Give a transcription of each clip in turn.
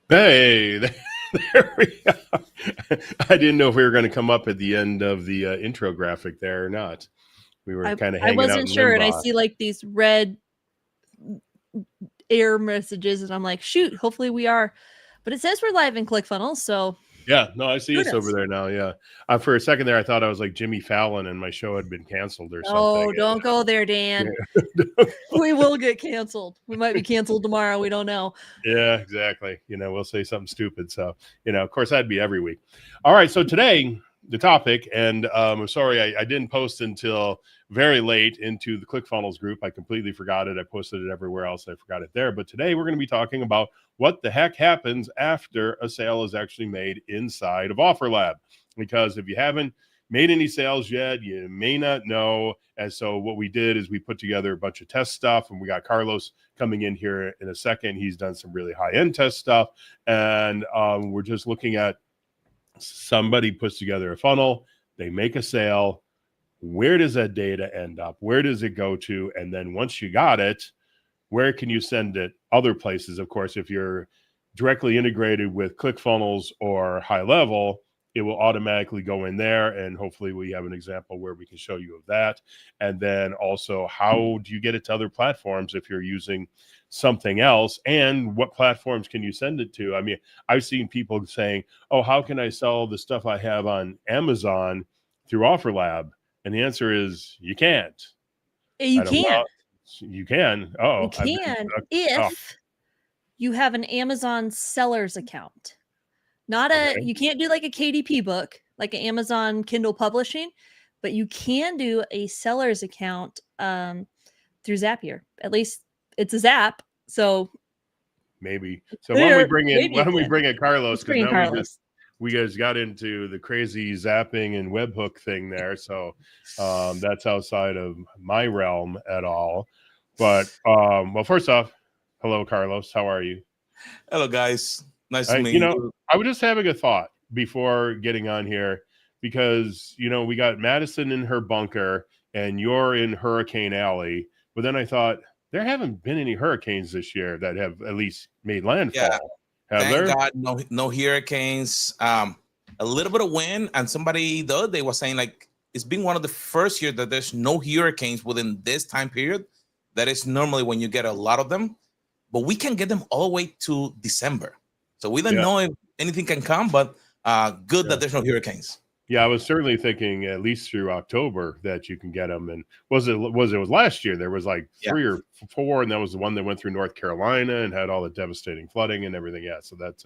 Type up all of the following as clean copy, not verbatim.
Hey, there we are. I didn't know if we were going to come up at the end of the intro graphic there or not. We were kind of I hanging out wasn't in sure, and I limbo. see like these red error messages, and I'm like, shoot, hopefully we are. But it says we're live in ClickFunnels, so Yeah, no, I see us over kudos. there now. Yeah, for a second there, I thought I was like Jimmy Fallon and my show had been canceled or something. Oh, don't go there, Dan. Yeah. We will get canceled. We might be canceled tomorrow. We don't know. Yeah, exactly. We'll say something stupid. So, of course, that'd be every week. All right. So today, the topic, and I'm sorry, I didn't post until very late into the ClickFunnels group. I completely forgot it. I posted it everywhere else. I forgot it there. But today, we're going to be talking about what the heck happens after a sale is actually made inside of OfferLab. Because if you haven't made any sales yet, you may not know. And so what we did is we put together a bunch of test stuff, and we got Carlos coming in here in a second. He's done some really high-end test stuff, and we're just looking at somebody puts together a funnel, they make a sale. Where does that data end up? Where does it go to? And then once you got it, where can you send it other places? Of course, if you're directly integrated with ClickFunnels or High Level, it will automatically go in there. And hopefully we have an example where we can show you of that. And then also, how do you get it to other platforms if you're using something else? And what platforms can you send it to? I mean, I've seen people saying, oh, how can I sell the stuff I have on Amazon through OfferLab? And the answer is you can't. You I don't can. know. You can. You Oh, can oh, if you have an Amazon sellers account. okay. You can't do like a KDP book, like an Amazon Kindle publishing, but you can do a seller's account through Zapier. At least it's a Zap. So Maybe. So there, maybe why you don't we can. bring in Carlos? Let's Because bring in now Carlos. we guys got into the crazy zapping and webhook thing there. So that's outside of my realm at all. But well, first off, hello, Carlos. How are you? Hello, guys. Nice to meet you. I was just having a thought before getting on here because we got Madison in her bunker and you're in Hurricane Alley. But then I thought there haven't been any hurricanes this year that have at least made Yeah, landfall. Have thank there? God, no hurricanes. A little bit of wind, and somebody the other day was saying like it's been one of the first years that there's no hurricanes within this time period. That is normally when you get a lot of them, but we can get them all the way to December. So we don't Yeah. know if anything can come, but good Yeah. that there's no hurricanes. Yeah, I was certainly thinking at least through October that you can get them. And was last year there was like Yeah, 3 or 4, and that was the one that went through North Carolina and had all the devastating flooding and everything. Yeah, so that's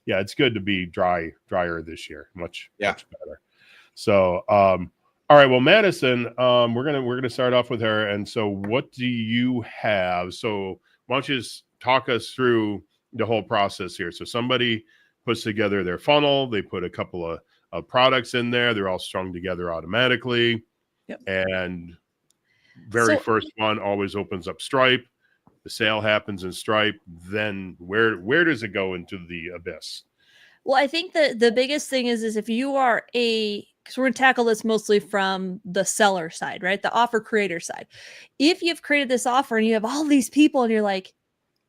yeah, it's good to be drier this year, much yeah. better. So all right, well, Madison, we're gonna start off with her. And so, what do you have? So why don't you just talk us through the whole process here? So somebody puts together their funnel, they put a couple of products in there. They're all strung together automatically. Yep. And very first one always opens up Stripe. The sale happens in Stripe. Then where does it go into the abyss? Well, I think that the biggest thing is if you are because we're going to tackle this mostly from the seller side, right? The offer creator side. If you've created this offer and you have all these people and you're like,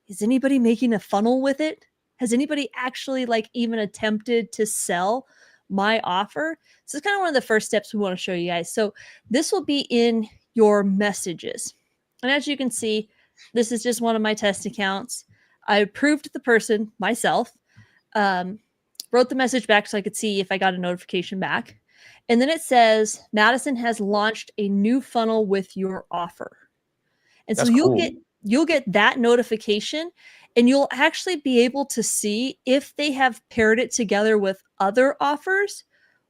is anybody making a funnel with it? Has anybody actually like even attempted to sell my offer? So it's kind of one of the first steps we want to show you guys. So this will be in your messages. And as you can see, this is just one of my test accounts. I approved the person myself, wrote the message back so I could see if I got a notification back. And then it says, Madison has launched a new funnel with your offer. And That's so cool. you'll get that notification, and you'll actually be able to see if they have paired it together with other offers,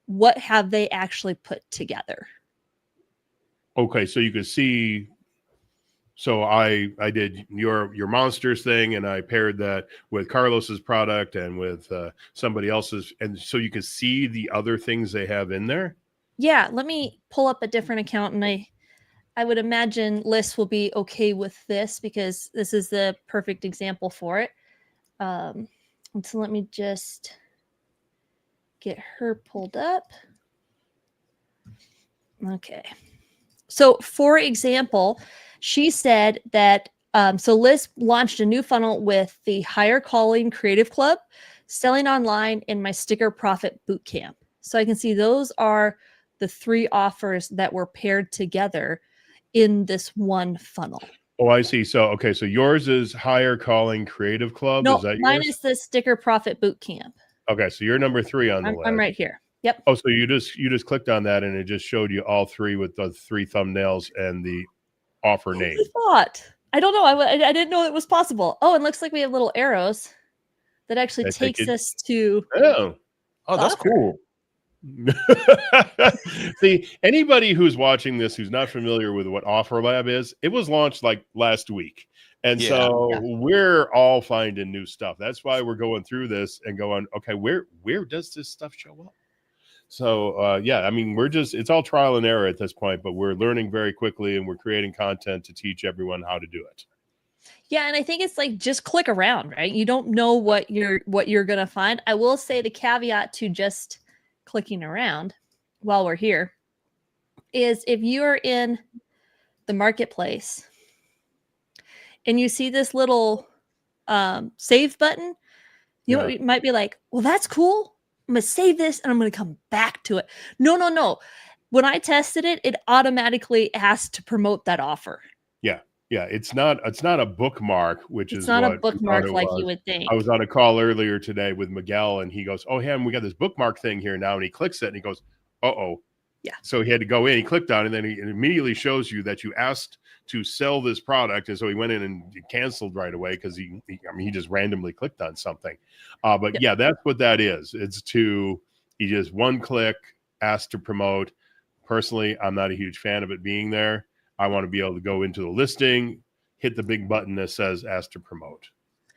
what have they actually put together. Okay, so you can see. So I did your monsters thing, and I paired that with Carlos's product and with somebody else's, and so you can see the other things they have in there. Yeah, let me pull up a different account, and I would imagine Liz will be okay with this because this is the perfect example for it. And so let me just get her pulled up. Okay. So for example, she said that So Liz launched a new funnel with the Higher Calling Creative Club, Selling Online, and my Sticker Profit Bootcamp. So I can see those are the 3 offers that were paired together in this one funnel. Oh, I see. So, okay. So yours is Higher Calling Creative Club. No, Is that mine yours? is the Sticker Profit Bootcamp. Okay. So you're number 3 on the list. I'm right here. Yep. Oh, so you just clicked on that and it just showed you all 3 with the 3 thumbnails and the offer name. I thought. I don't know. I didn't know it was possible. Oh, and looks like we have little arrows that actually I think takes us to. Oh. Oh, that's Offer. cool. See, anybody who's watching this who's not familiar with what OfferLab is, it was launched like last week. And so we're all finding new stuff. That's why we're going through this and going, okay, where does this stuff show up? So yeah, I mean, it's all trial and error at this point, but we're learning very quickly and we're creating content to teach everyone how to do it. Yeah, and I think it's like just click around, right? You don't know what you're gonna find. I will say the caveat to just clicking around while we're here is if you are in the marketplace and you see this little save button, you might be like, well, that's cool. I'm gonna save this and I'm gonna come back to it. No. When I tested it, it automatically asked to promote that offer. Yeah, it's not a bookmark, which It's is not what a bookmark like you would think. I was on a call earlier today with Miguel, and he goes, "Oh, Ham, we got this bookmark thing here now," and he clicks it, and he goes, "Uh-oh." Yeah. So he had to go in. He clicked on it, and then it immediately shows you that you asked to sell this product, and so he went in and canceled right away because he just randomly clicked on something. But yeah, that's what that is. It's he just one click, asked to promote. Personally, I'm not a huge fan of it being there. I want to be able to go into the listing, hit the big button that says ask to promote.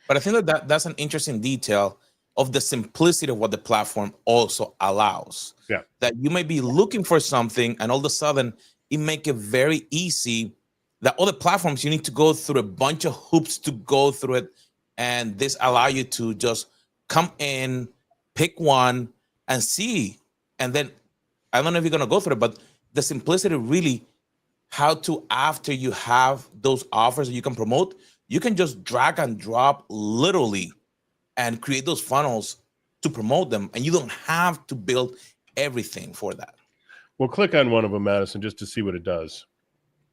But I think that's an interesting detail of the simplicity of what the platform also allows. Yeah. That you may be looking for something and all of a sudden it make it very easy that other platforms you need to go through a bunch of hoops to go through it. And this allow you to just come in, pick one and see. And then I don't know if you're going to go through it, but the simplicity really how to, after you have those offers that you can promote, you can just drag and drop literally and create those funnels to promote them. And you don't have to build everything for that. Well, click on one of them, Madison, just to see what it does.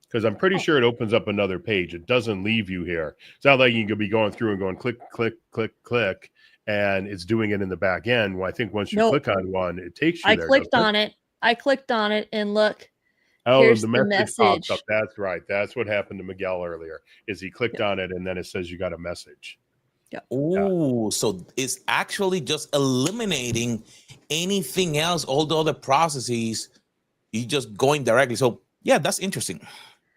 Because I'm pretty sure it opens up another page. It doesn't leave you here. It's not like you can be going through and going click, click, click, click, and it's doing it in the back end. Well, I think once you click on one, it takes you there. I clicked on it and look. Oh, here's the message pops up. That's right. That's what happened to Miguel earlier. Is he clicked on it and then it says you got a message. Yeah. Oh, so it's actually just eliminating anything else, all the other processes. You just going directly. So yeah, that's interesting.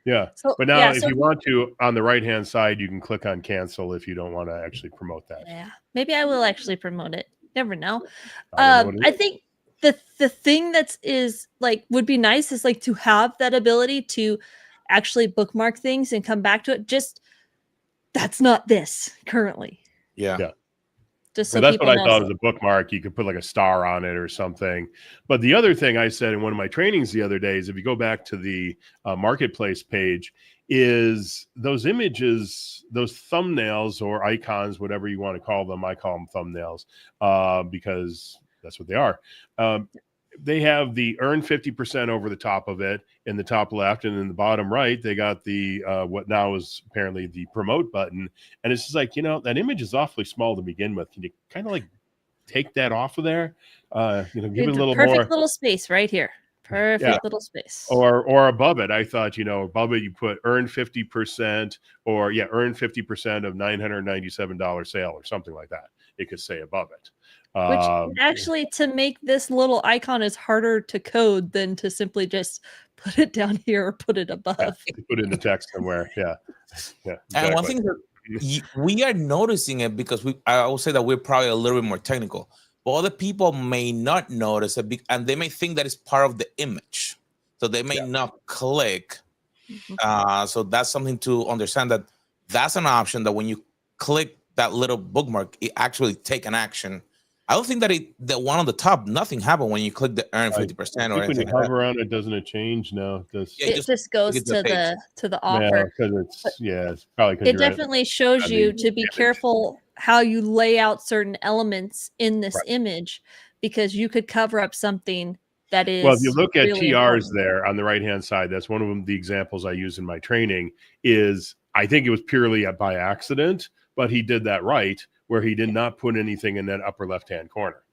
Yeah. So, but now if you want to, on the right-hand side, you can click on cancel if you don't want to actually promote that. Yeah. Maybe I will actually promote it. Never know. I think the thing would be nice is like to have that ability to actually bookmark things and come back to it. Just that's not this currently. Yeah. Just so that's what I thought was a bookmark. You could put like a star on it or something. But the other thing I said in one of my trainings the other day is if you go back to the marketplace page, is those images, those thumbnails or icons, whatever you want to call them. I call them thumbnails because that's what they are. They have the earn 50% over the top of it in the top left, and in the bottom right, they got the what now is apparently the promote button. And it's just like, that image is awfully small to begin with. Can you kind of like take that off of there? Give it a little perfect little space right here. Perfect little space. Or above it. I thought, above it you put earn 50% or earn 50% of $997 sale or something like that. It could say above it. Which actually, to make this little icon is harder to code than to simply just put it down here or put it above. Put it in the text somewhere. Yeah. Exactly. And one thing that we are noticing it because I will say that we're probably a little bit more technical, but other people may not notice it and they may think that it's part of the image. So they may not click. So that's something to understand, that that's an option that when you click that little bookmark, it actually take an action I don't think that the one on the top, nothing happened when you click the earn 50% I or think when anything you like that. hover on it, doesn't it change? No, Yeah, It just goes look at to the page. the yeah, offer. because it's probably because It you're at definitely shows the you to be image. careful how you lay out certain elements in this Right. image, because you could cover up something that is Well, if you look at really TRs important. there on the right hand side, that's one of them. The examples I use in my training is I think it was purely by accident, but he did that right, where he did not put anything in that upper left hand corner.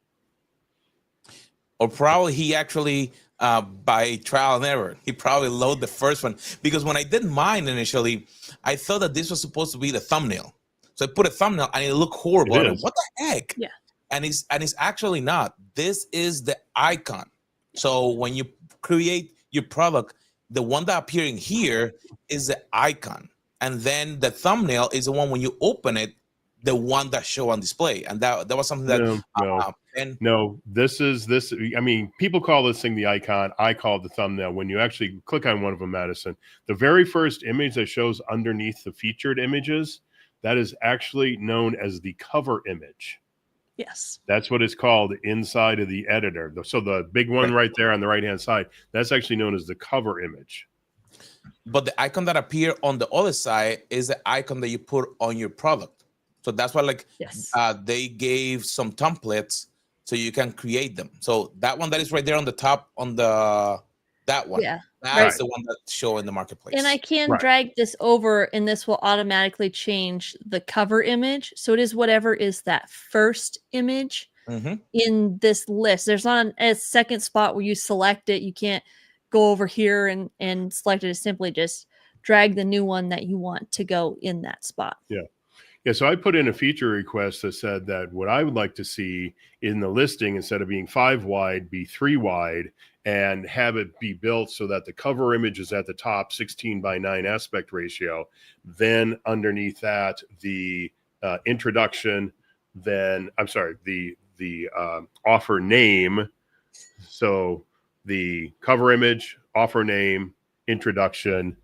Or probably he actually, by trial and error, he probably loaded the first one. Because when I did mine initially, I thought that this was supposed to be the thumbnail. So I put a thumbnail and it looked horrible. It I mean, is. what the heck? Yeah. And it's actually not. This is the icon. So when you create your product, the one that appearing here is the icon. And then the thumbnail is the one when you open it, the one that show on display. And that was something that No, this. I mean, people call this thing the icon. I call it the thumbnail. When you actually click on one of them, Madison, the very first image that shows underneath the featured images, that is actually known as the cover image. Yes. That's what it's called inside of the editor. So the big one right there on the right-hand side, that's actually known as the cover image. But the icon that appear on the other side is the icon that you put on your product. So that's why, like, Yes. they gave some templates so you can create them. So that one that is right there on the top, that one, Yeah. that's the one that show in the marketplace. And I can Right. drag this over, and this will automatically change the cover image. So it is whatever is that first image in this list. There's not a second spot where you select it. You can't go over here and select it. It's simply just drag the new one that you want to go in that spot. Yeah. Yeah, so I put in a feature request that said that what I would like to see in the listing, instead of being 5 wide, be 3 wide, and have it be built so that the cover image is at the top, 16:9 aspect ratio. Then underneath that, the introduction. Then I'm sorry, the offer name. So the cover image, offer name, introduction,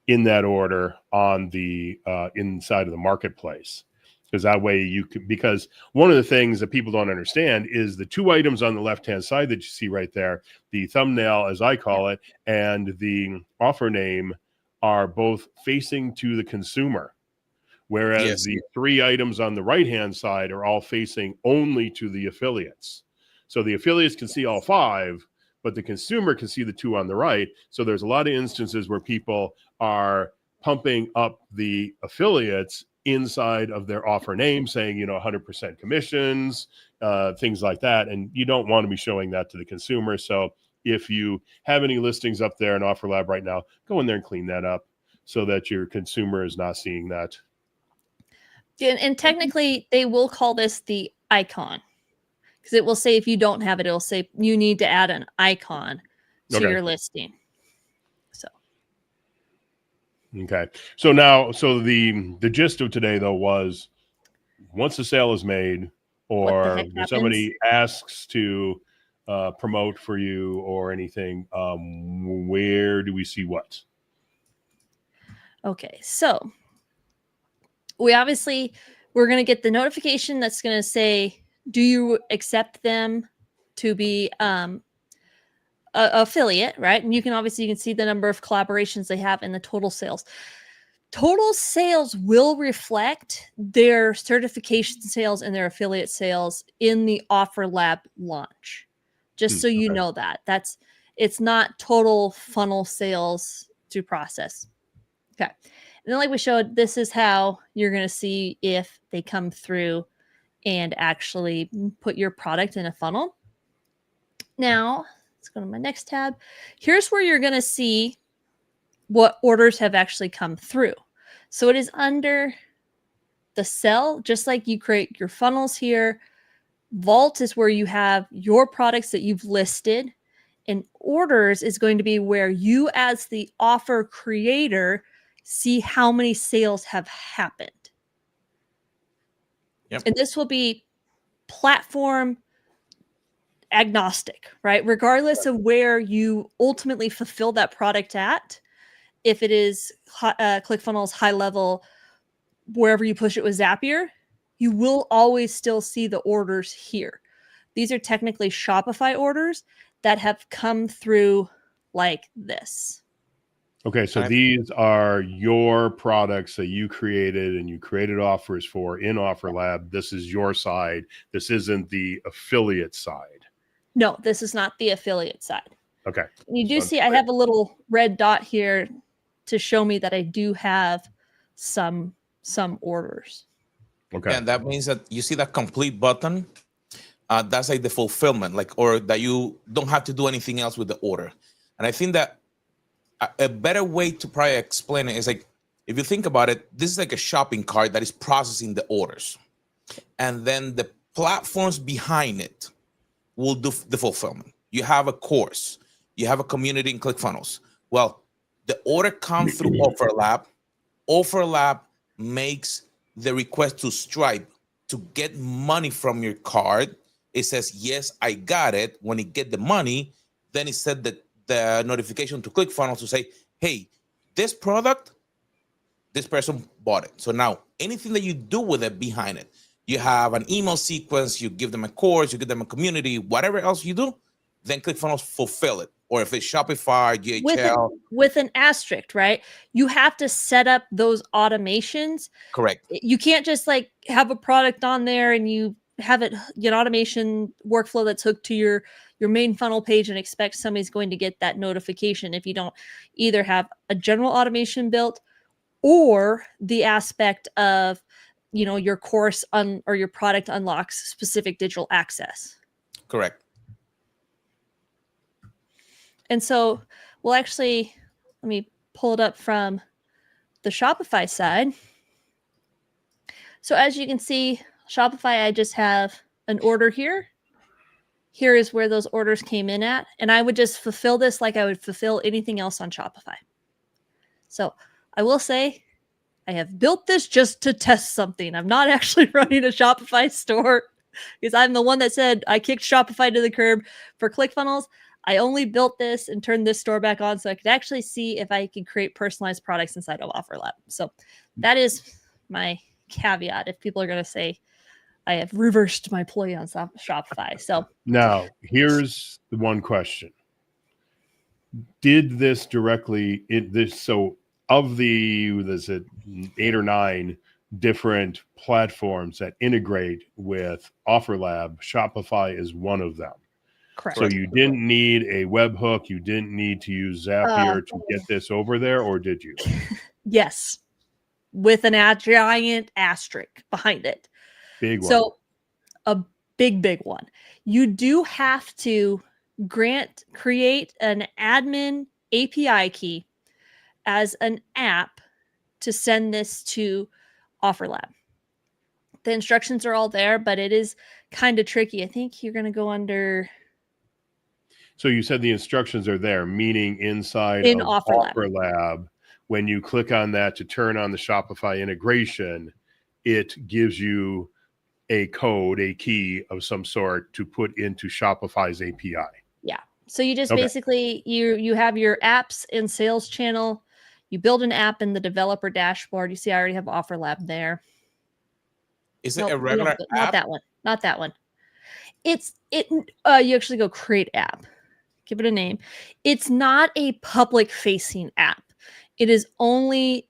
in that order on the inside of the marketplace, because that way you could, because one of the things that people don't understand is the 2 items on the left hand side that you see right there, the thumbnail as I call it, and the offer name, are both facing to the consumer, whereas the 3 items on the right hand side are all facing only to the affiliates. So the affiliates can see all 5, but the consumer can see the 2 on the right. So there's a lot of instances where people are pumping up the affiliates inside of their offer name, saying, 100% commissions, things like that. And you don't want to be showing that to the consumer. So if you have any listings up there in OfferLab right now, go in there and clean that up so that your consumer is not seeing that. And technically, they will call this the icon, because it will say, if you don't have it, it'll say you need to add an icon to your listing. So, okay. So now, the gist of today, though, was once the sale is made, or somebody asks to promote for you or anything, where do we see what? Okay. So we're going to get the notification that's going to say, do you accept them to be affiliate, right? And you can see the number of collaborations they have and the total sales. Total sales will reflect their certification sales and their affiliate sales in the OfferLab launch. Just so you know that. It's not total funnel sales to process. Okay. And then, like we showed, this is how you're going to see if they come through and actually put your product in a funnel. Now, let's go to my next tab. Here's where you're going to see what orders have actually come through. So it is under the sell, just like you create your funnels here. Vault is where you have your products that you've listed, and orders is going to be where you, as the offer creator, see how many sales have happened. Yep. And this will be platform agnostic, right? Regardless of where you ultimately fulfill that product at, if it is ClickFunnels high level, wherever you push it with Zapier, you will always still see the orders here. These are technically Shopify orders that have come through like this. Okay, so these are your products that you created and you created offers for in OfferLab. This is your side. This isn't the affiliate side. No, this is not the affiliate side. Okay. You do see I have a little red dot here to show me that I do have some orders. Okay. And that means that you see that complete button. That's like the fulfillment, like, or that you don't have to do anything else with the order. And I think that a better way to probably explain it is like, if you think about it, this is like a shopping cart that is processing the orders. And then the platforms behind it will do the fulfillment. You have a course, you have a community in ClickFunnels. Well, the order comes through OfferLab. OfferLab makes the request to Stripe to get money from your card. It says, yes, I got it. When it get the money, then it said that the notification to ClickFunnels to say, hey, this product, this person bought it. So now anything that you do with it behind it, you have an email sequence, you give them a course, you give them a community, whatever else you do, then ClickFunnels fulfill it. Or if it's Shopify, GHL. With an asterisk, right? You have to set up those automations. Correct. You can't just like have a product on there and you have it, an automation workflow that's hooked to your main funnel page and expect somebody's going to get that notification if you don't either have a general automation built or the aspect of, your course or your product unlocks specific digital access. Correct. And so we'll actually, let me pull it up from the Shopify side. So as you can see, Shopify, I just have an order here. Here is where those orders came in at. And I would just fulfill this like I would fulfill anything else on Shopify. So I will say I have built this just to test something. I'm not actually running a Shopify store because I'm the one that said I kicked Shopify to the curb for ClickFunnels. I only built this and turned this store back on so I could actually see if I could create personalized products inside of OfferLab. So that is my caveat. If people are going to say I have reversed my ploy on Shopify. So now here's the one question. Did this directly so of the 8 or 9 different platforms that integrate with OfferLab, Shopify is one of them. Correct. So you didn't need a webhook. You didn't need to use Zapier to get this over there, or did you? Yes, with an giant asterisk behind it. Big one. So a big one. You do have to create an admin API key as an app to send this to OfferLab. The instructions are all there, but it is kind of tricky. I think you're going to go under. So you said the instructions are there, meaning inside in of OfferLab, when you click on that to turn on the Shopify integration, it gives you a code, a key of some sort to put into Shopify's API. Yeah. So you just basically, you have your apps and sales channel. You build an app in the developer dashboard. You see, I already have OfferLab there. Is it a regular app? Not that one. Not that one. You actually go create app. Give it a name. It's not a public facing app. It is only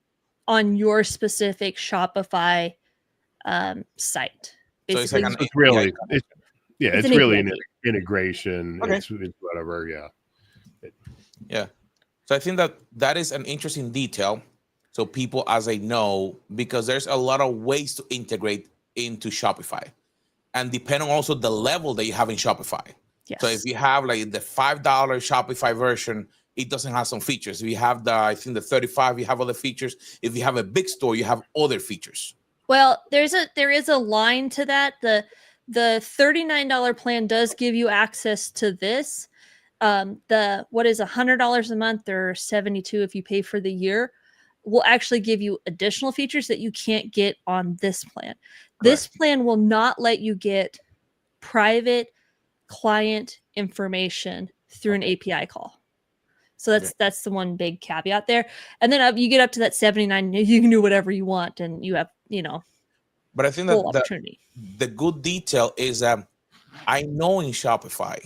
on your specific Shopify site. Basically. So it's really an integration. Okay. It's whatever. Yeah. Yeah. So I think that is an interesting detail. So people, as they know, because there's a lot of ways to integrate into Shopify, and depending also the level that you have in Shopify. Yes. So if you have like the $5 Shopify version, it doesn't have some features. If you have I think the 35, you have other features. If you have a big store, you have other features. Well, there is a line to that. The $39 plan does give you access to this. What is $100 a month or $72 if you pay for the year will actually give you additional features that you can't get on this plan. Correct. This plan will not let you get private client information through an API call. So that's the one big caveat there. And then you get up to that 79, you can do whatever you want, and you have, But I think that Full opportunity. the good detail is I know in Shopify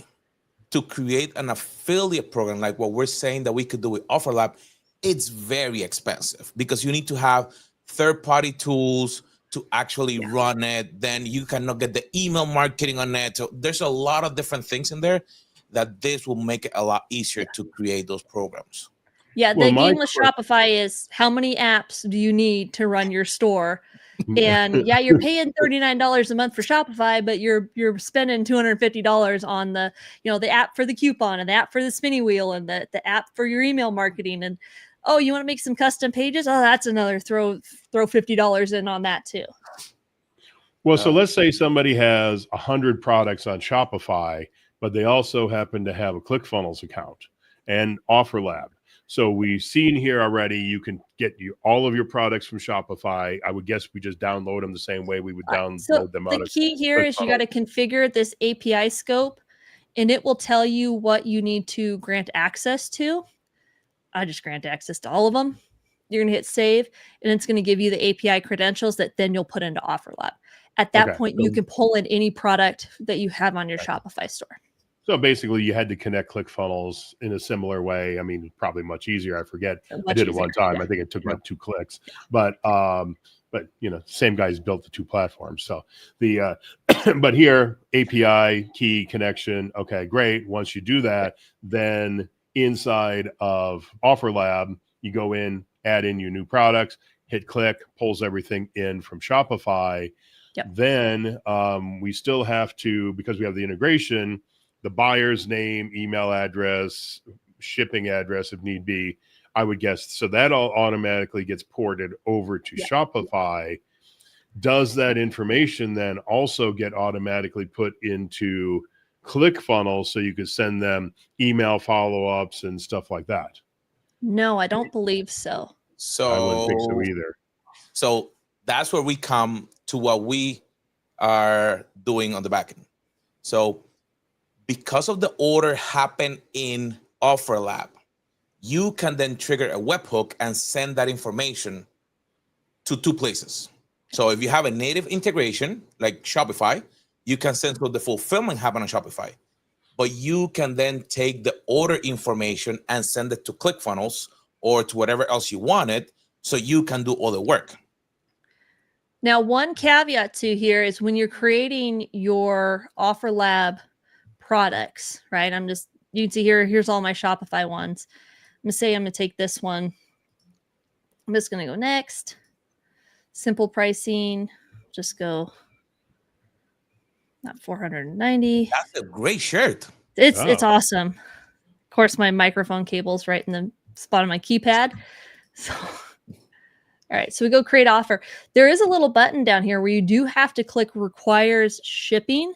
to create an affiliate program like what we're saying that we could do with OfferLab, it's very expensive because you need to have third-party tools to actually run it. Then you cannot get the email marketing on it. So there's a lot of different things in there that this will make it a lot easier to create those programs. Yeah, Well, the my game with Shopify is how many apps do you need to run your store? And yeah, you're paying $39 a month for Shopify, but you're spending $250 on the, the app for the coupon and the app for the spinning wheel and the app for your email marketing. And oh, you want to make some custom pages? Oh, that's another throw $50 in on that too. Well, so let's say somebody has 100 products on Shopify, but they also happen to have a ClickFunnels account and OfferLab. So we've seen here already, you can get all of your products from Shopify. I would guess we just download them the same way we would download them out of the key here is you got to configure this API scope, and it will tell you what you need to grant access to. I just grant access to all of them. You're going to hit save, and it's going to give you the API credentials that then you'll put into OfferLab. At that point, you can pull in any product that you have on your Shopify store. So basically, you had to connect ClickFunnels in a similar way. I mean, probably much easier. I forget. I did it one time. I think it took about 2 clicks. But same guys built the 2 platforms. So the but here API key connection. Okay, great. Once you do that, then inside of OfferLab, you go in, add in your new products, hit click, pulls everything in from Shopify. Yep. Then we still have to, because we have the integration, the buyer's name, email address, shipping address if need be, I would guess. So that all automatically gets ported over to Shopify. Does that information then also get automatically put into ClickFunnels so you could send them email follow-ups and stuff like that? No, I don't believe so. I wouldn't think so either. So that's where we come to what we are doing on the back end. So because of the order happened in OfferLab, you can then trigger a webhook and send that information to 2 places. So if you have a native integration like Shopify, you can send to the fulfillment happen on Shopify. But you can then take the order information and send it to ClickFunnels or to whatever else you wanted, so you can do all the work. Now, one caveat to here is when you're creating your OfferLab products, right? You can see here's all my Shopify ones. I'm gonna say I'm gonna take this one. I'm just gonna go next. Simple pricing, just go not 490. That's a great shirt. It's awesome. Of course, my microphone cable's right in the spot on my keypad. So all right, so we go create offer. There is a little button down here where you do have to click requires shipping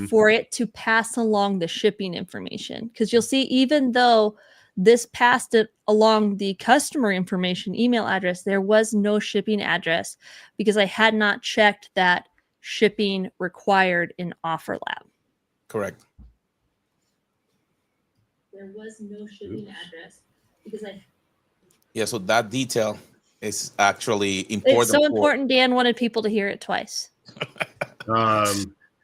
for it to pass along the shipping information. Because you'll see, even though this passed it along the customer information email address, there was no shipping address because I had not checked that shipping required in OfferLab. Correct. There was no shipping address because so that detail is actually important. It's so important. Dan wanted people to hear it twice.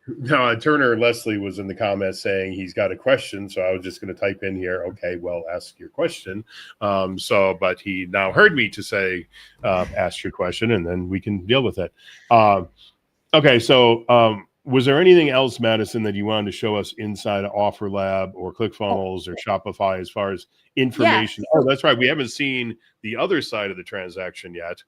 No, Turner Leslie was in the comments saying he's got a question, so I was just going to type in here. Okay, well, ask your question. But he now heard me to say, ask your question, and then we can deal with it. Okay, so was there anything else, Madison, that you wanted to show us inside of OfferLab or ClickFunnels or Shopify as far as information? Yeah. Oh, that's right. We haven't seen the other side of the transaction yet.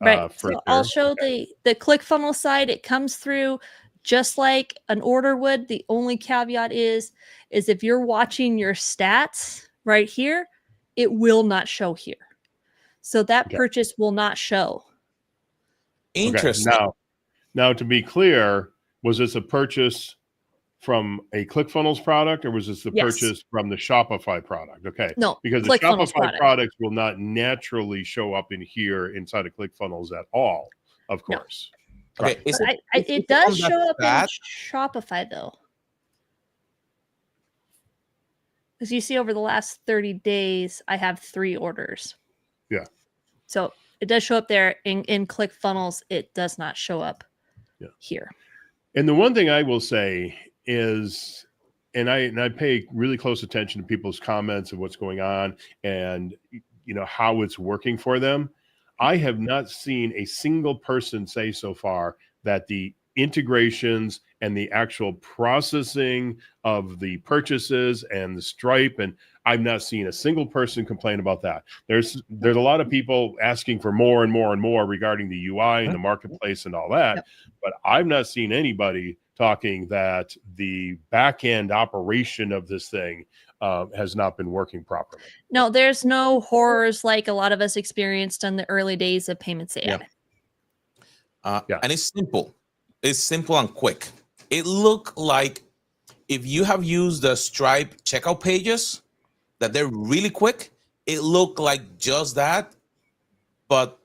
Right. So I'll show the ClickFunnels side. It comes through just like an order would. The only caveat is if you're watching your stats right here, it will not show here. So that purchase will not show. Interesting. Okay. Now, to be clear, was this a purchase from a ClickFunnels product, or was this the purchase from the Shopify product? Okay. No, because the Shopify products will not naturally show up in here inside of ClickFunnels at all, of course. No. Okay. It does show up in Shopify, though. As you see, over the last 30 days, I have 3 orders. Yeah. So it does show up there. In ClickFunnels, it does not show up. here. And the one thing I will say is, and I pay really close attention to people's comments of what's going on and how it's working for them. I have not seen a single person say so far that the integrations and the actual processing of the purchases and the Stripe, and I've not seen a single person complain about that. There's a lot of people asking for more and more and more regarding the UI and the marketplace and all that, Yep. but I've not seen anybody talking that the back end operation of this thing has not been working properly. No, there's no horrors like a lot of us experienced in the early days of Payments AI. And it's simple. It's simple and quick. It look like if you have used the Stripe checkout pages, that they're really quick. It look like just that, but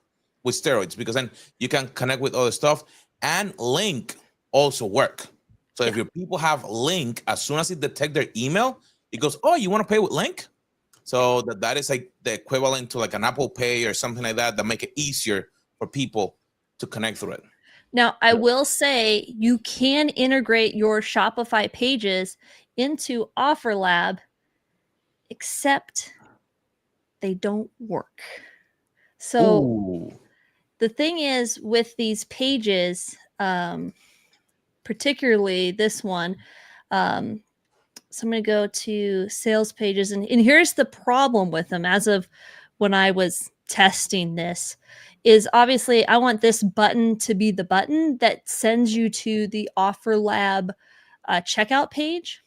with steroids, because then you can connect with other stuff, and Link also work. So if your people have Link, as soon as it detect their email, it goes, oh, you want to pay with Link? So that is like the equivalent to like an Apple Pay or something like that make it easier for people to connect through it. Now, I will say you can integrate your Shopify pages into OfferLab, except they don't work. So the thing is with these pages, particularly this one, so I'm going to go to sales pages, and here's the problem with them as of when I was testing this. Is obviously I want this button to be the button that sends you to the OfferLab checkout page.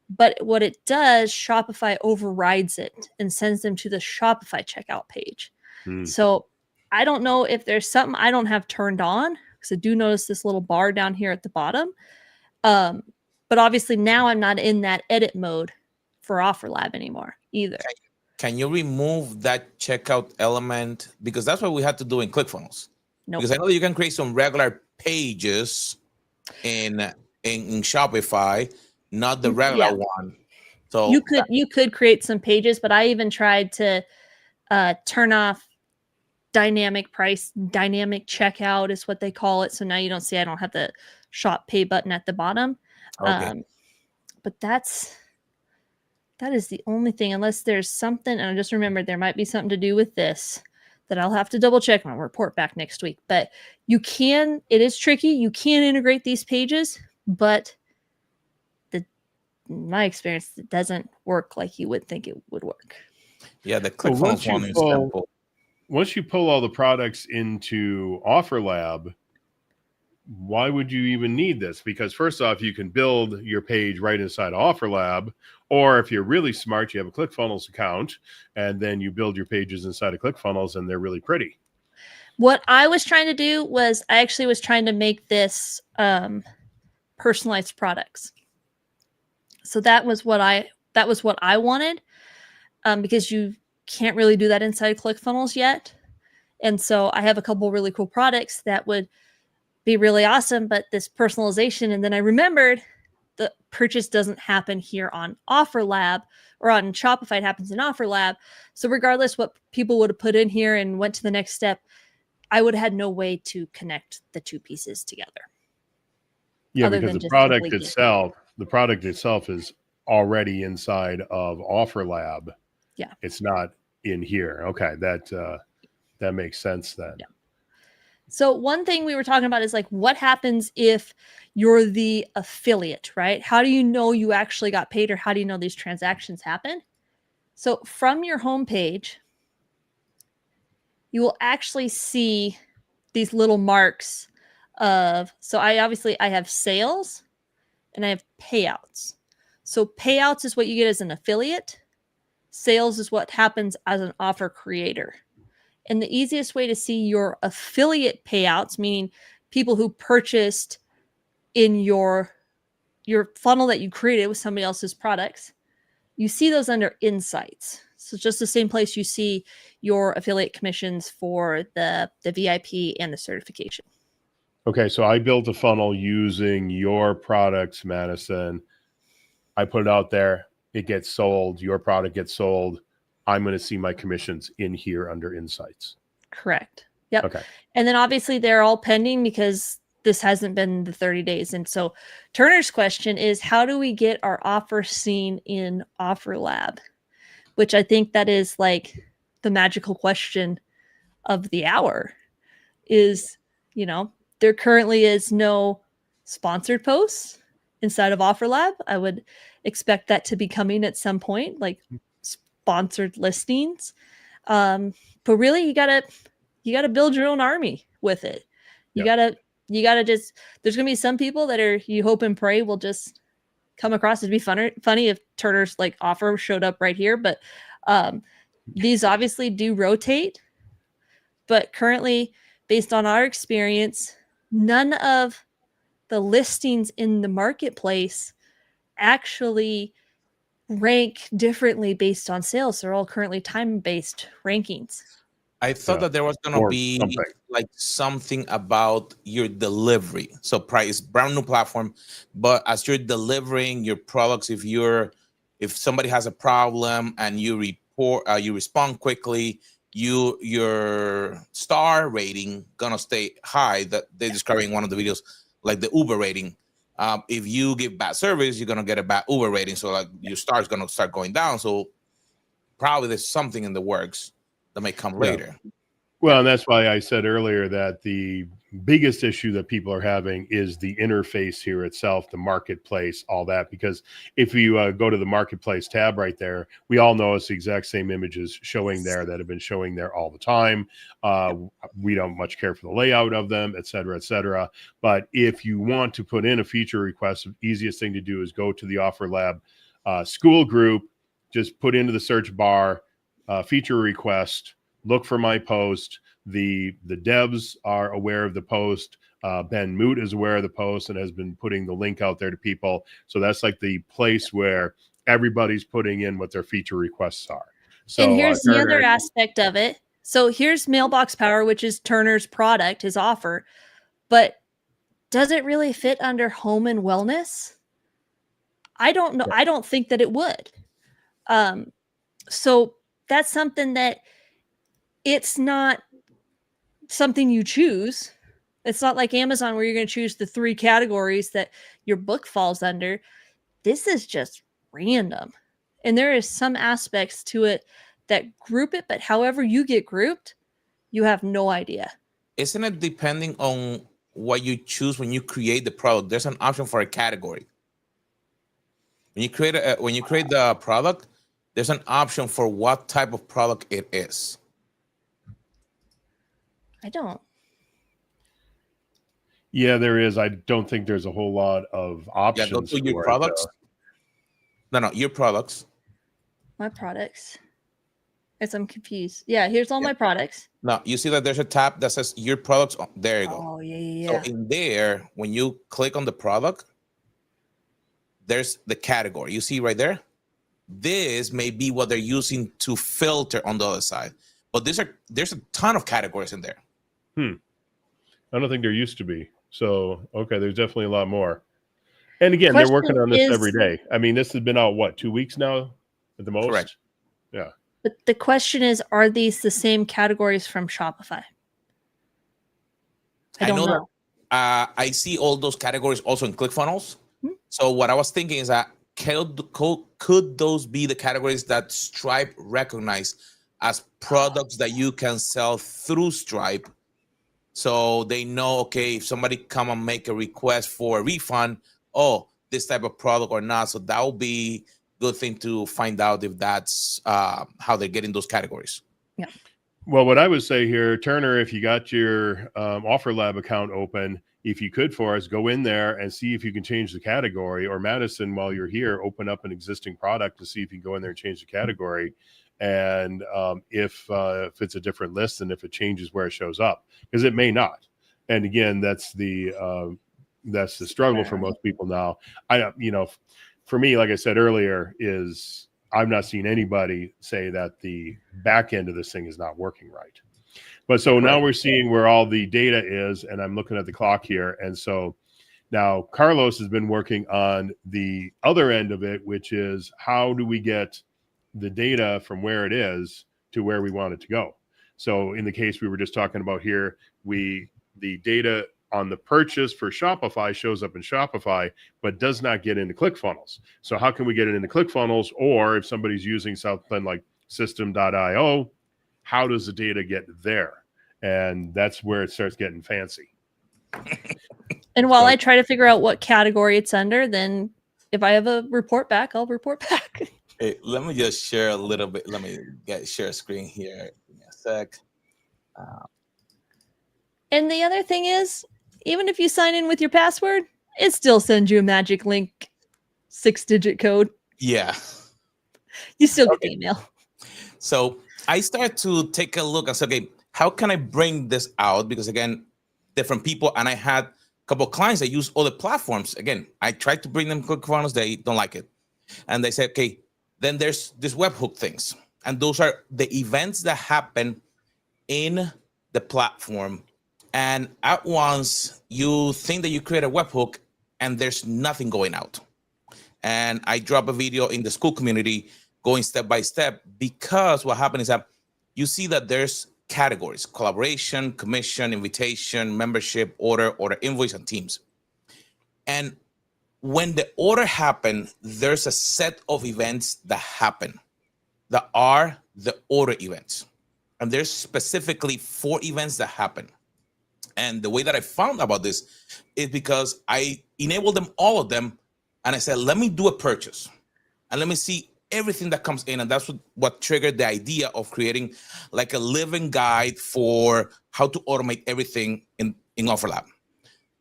But what it does, Shopify overrides it and sends them to the Shopify checkout page. So I don't know if there's something I don't have turned on, because I do notice this little bar down here at the bottom. But obviously now I'm not in that edit mode for OfferLab anymore either. Can you remove that checkout element? Because that's what we had to do in ClickFunnels. Nope. Because I know that you can create some regular pages in Shopify, not the regular one. So you could create some pages, but I even tried to turn off dynamic checkout is what they call it. So now you don't see I don't have the shop pay button at the bottom. Okay. But that is the only thing, unless there's something, and I just remembered there might be something to do with this that I'll have to double check and I'll report back next week. But it is tricky. You can integrate these pages, but in my experience, it doesn't work like you would think it would work. Yeah, the ClickFunnels one is simple. Once you pull all the products into OfferLab, why would you even need this? Because first off, you can build your page right inside OfferLab, or if you're really smart, you have a ClickFunnels account, and then you build your pages inside of ClickFunnels, and they're really pretty. What I was trying to do was I actually was trying to make this personalized products. So that was what I wanted, because you can't really do that inside ClickFunnels yet. And so I have a couple really cool products that would be really awesome, but this personalization. And then I remembered the purchase doesn't happen here on OfferLab or on Shopify. It happens in OfferLab. So regardless what people would have put in here and went to the next step, I would have had no way to connect the two pieces together. Yeah, because the product itself is already inside of OfferLab. Yeah. It's not in here. Okay. That makes sense then. Yeah. So one thing we were talking about is like, what happens if you're the affiliate, right? How do you know you actually got paid, or how do you know these transactions happen? So from your homepage, you will actually see these little marks so I have sales and I have payouts. So payouts is what you get as an affiliate. Sales is what happens as an offer creator. And the easiest way to see your affiliate payouts, meaning people who purchased in your funnel that you created with somebody else's products, you see those under insights. So just the same place you see your affiliate commissions for the VIP and the certification. Okay, so I built a funnel using your products, Madison. I put it out there. It gets sold. Your product gets sold. I'm going to see my commissions in here under insights. Correct. Yep. Okay. And then obviously they're all pending because this hasn't been the 30 days. And so Turner's question is, how do we get our offer seen in OfferLab? Which I think that is like the magical question of the hour is, there currently is no sponsored posts inside of OfferLab. I would expect that to be coming at some point, like sponsored listings. But really you gotta build your own army with it. You gotta just, there's gonna be some people that are, you hope and pray will just come across. It'd be funny if Turner's like offer showed up right here, but these obviously do rotate. But currently, based on our experience, none of the listings in the marketplace actually rank differently based on sales. They're all currently time-based rankings. I thought that there was going to be like something about your delivery. So price, brand new platform, but as you're delivering your products, if somebody has a problem and you respond quickly, your star rating gonna stay high. That they're describing one of the videos, like the Uber rating. If you give bad service, you're gonna get a bad Uber rating. So like your star is gonna start going down. So probably there's something in the works that may come later. Well, and that's why I said earlier that the biggest issue that people are having is the interface here itself, the marketplace, all that. Because if you go to the marketplace tab right there, we all know it's the exact same images showing there that have been showing there all the time. We don't much care for the layout of them, et cetera, et cetera. But if you want to put in a feature request, the easiest thing to do is go to the OfferLab school group, just put into the search bar, feature request, look for my post. The devs are aware of the post. Ben Moot is aware of the post and has been putting the link out there to people. So that's like the place where everybody's putting in what their feature requests are. So, and here's the other aspect of it. So here's Mailbox Power, which is Turner's product, his offer. But does it really fit under home and wellness? I don't know. I don't think that it would. So that's something that it's not something you choose. It's not like Amazon where you're going to choose the 3 categories that your book falls under. This is just random. And there is some aspects to it that group it, but however you get grouped, you have no idea. Isn't it depending on what you choose when you create the product? There's an option for a category. When you create the product, there's an option for what type of product it is. I don't. Yeah, there is. I don't think there's a whole lot of options. Yeah, go to your products. No, your products. My products. I'm confused. Yeah, here's all my products. Now, you see that there's a tab that says your products. There you go. Oh, yeah. So in there, when you click on the product, there's the category. You see right there? This may be what they're using to filter on the other side. But there's a ton of categories in there. I don't think there used to be. So, okay, there's definitely a lot more. And again, they're working on this every day. I mean, this has been out, what, 2 weeks now at the most? Correct. Yeah. But the question is, are these the same categories from Shopify? I don't know. I see all those categories also in ClickFunnels. So what I was thinking is that could those be the categories that Stripe recognize as products that you can sell through Stripe? So they know, okay, if somebody come and make a request for a refund, this type of product or not. So that will be a good thing to find out if that's how they're getting those categories. Yeah. Well, what I would say here, Turner, if you got your OfferLab account open, if you could for us, go in there and see if you can change the category. Or Madison, while you're here, open up an existing product to see if you can go in there and change the category. And if it's a different list and if it changes where it shows up, because it may not. And again, that's the struggle for most people now. For me, like I said earlier, is I've not seen anybody say that the back end of this thing is not working right. But so now we're seeing where all the data is, and I'm looking at the clock here. And so now Carlos has been working on the other end of it, which is how do we get the data from where it is to where we want it to go. So in the case we were just talking about here, the data on the purchase for Shopify shows up in Shopify, but does not get into ClickFunnels. So how can we get it into ClickFunnels? Or if somebody's using something like System.io, how does the data get there? And that's where it starts getting fancy. And while I try to figure out what category it's under, then if I have a report back, I'll report back. Hey, let me just share a little bit. Let me share a screen here. Give me a sec. And the other thing is, even if you sign in with your password, it still sends you a magic link 6-digit code. Yeah. You still get the email. So I start to take a look and say, okay, how can I bring this out? Because again, different people, and I had a couple of clients that use other platforms. Again, I tried to bring them ClickFunnels, they don't like it. And they said, okay, then there's this webhook things. And those are the events that happen in the platform. And at once you think that you create a webhook and there's nothing going out. And I drop a video in the school community going step by step, because what happened is that you see that there's categories: collaboration, commission, invitation, membership, order, invoice, and teams. And when the order happens, there's a set of events that happen that are the order events. And there's specifically 4 events that happen. And the way that I found about this is because I enabled them, all of them, and I said, let me do a purchase and let me see everything that comes in. And that's what triggered the idea of creating like a living guide for how to automate everything in OfferLab.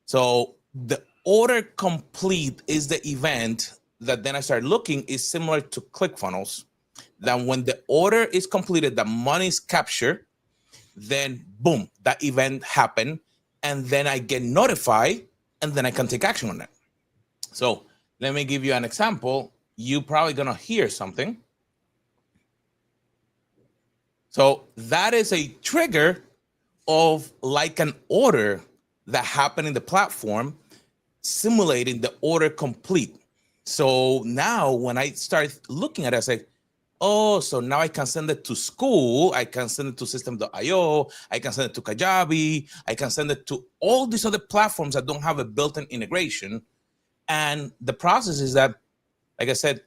So the order complete is the event that then I started looking is similar to ClickFunnels. That when the order is completed, the money is captured, then boom, that event happened. And then I get notified and then I can take action on it. So let me give you an example. You're probably going to hear something. So that is a trigger of like an order that happened in the platform, simulating the order complete. So now when I start looking at it, I say, oh, so now I can send it to school. I can send it to System.io. I can send it to Kajabi. I can send it to all these other platforms that don't have a built-in integration. And the process is that, like I said,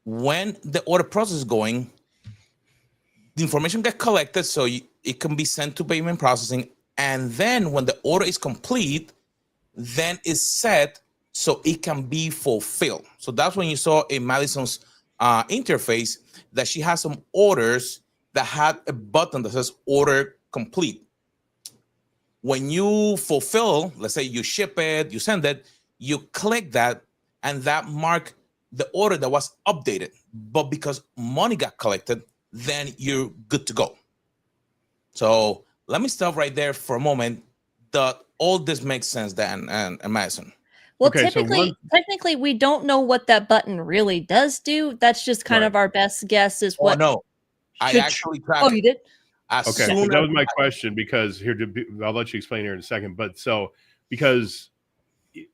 when the order process is going, the information gets collected so it can be sent to payment processing. And then when the order is complete, then it's set so it can be fulfilled. So that's when you saw in Madison's interface that she has some orders that had a button that says order complete. When you fulfill, let's say you ship it, you send it, you click that, and that mark the order that was updated. But because money got collected, then you're good to go. So let me stop right there for a moment. All this makes sense, Dan and Madison. Well, Okay, technically, we don't know what that button really does do. That's just kind of our best guess is what. Oh, no, I actually tried. Oh, you did? Okay, so that was my question, because I'll let you explain here in a second. But so, because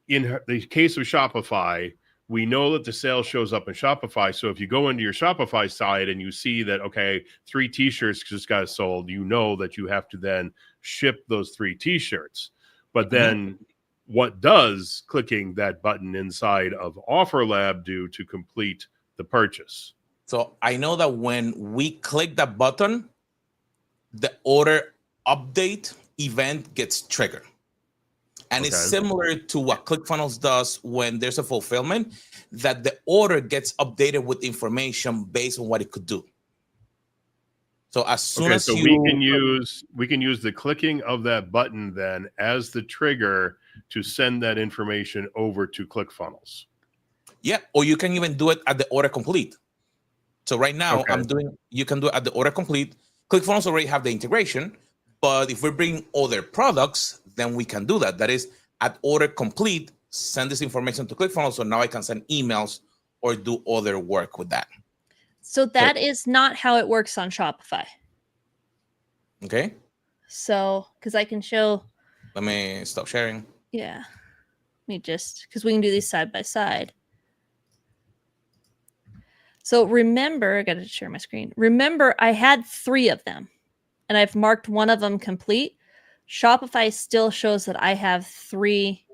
in the case of Shopify, we know that the sale shows up in Shopify. So if you go into your Shopify site and you see that, okay, 3 t-shirts just got sold, you know that you have to then ship those 3 t-shirts. But then what does clicking that button inside of OfferLab do to complete the purchase? So I know that when we click that button, the order update event gets triggered. And it's similar to what ClickFunnels does when there's a fulfillment, that the order gets updated with information based on what it could do. So as soon as we can use the clicking of that button then as the trigger to send that information over to ClickFunnels. Yeah, or you can even do it at the order complete. So right now you can do it at the order complete. ClickFunnels already have the integration, but if we're bringing other products, then we can do that. That is, at order complete, send this information to ClickFunnels, so now I can send emails or do other work with that. So that is not how it works on Shopify. Okay. So, because I can show. Let me stop sharing. Yeah. Let me just, because we can do these side by side. So remember, I got to share my screen. Remember, I had 3 of them, and I've marked one of them complete. Shopify still shows that I have 3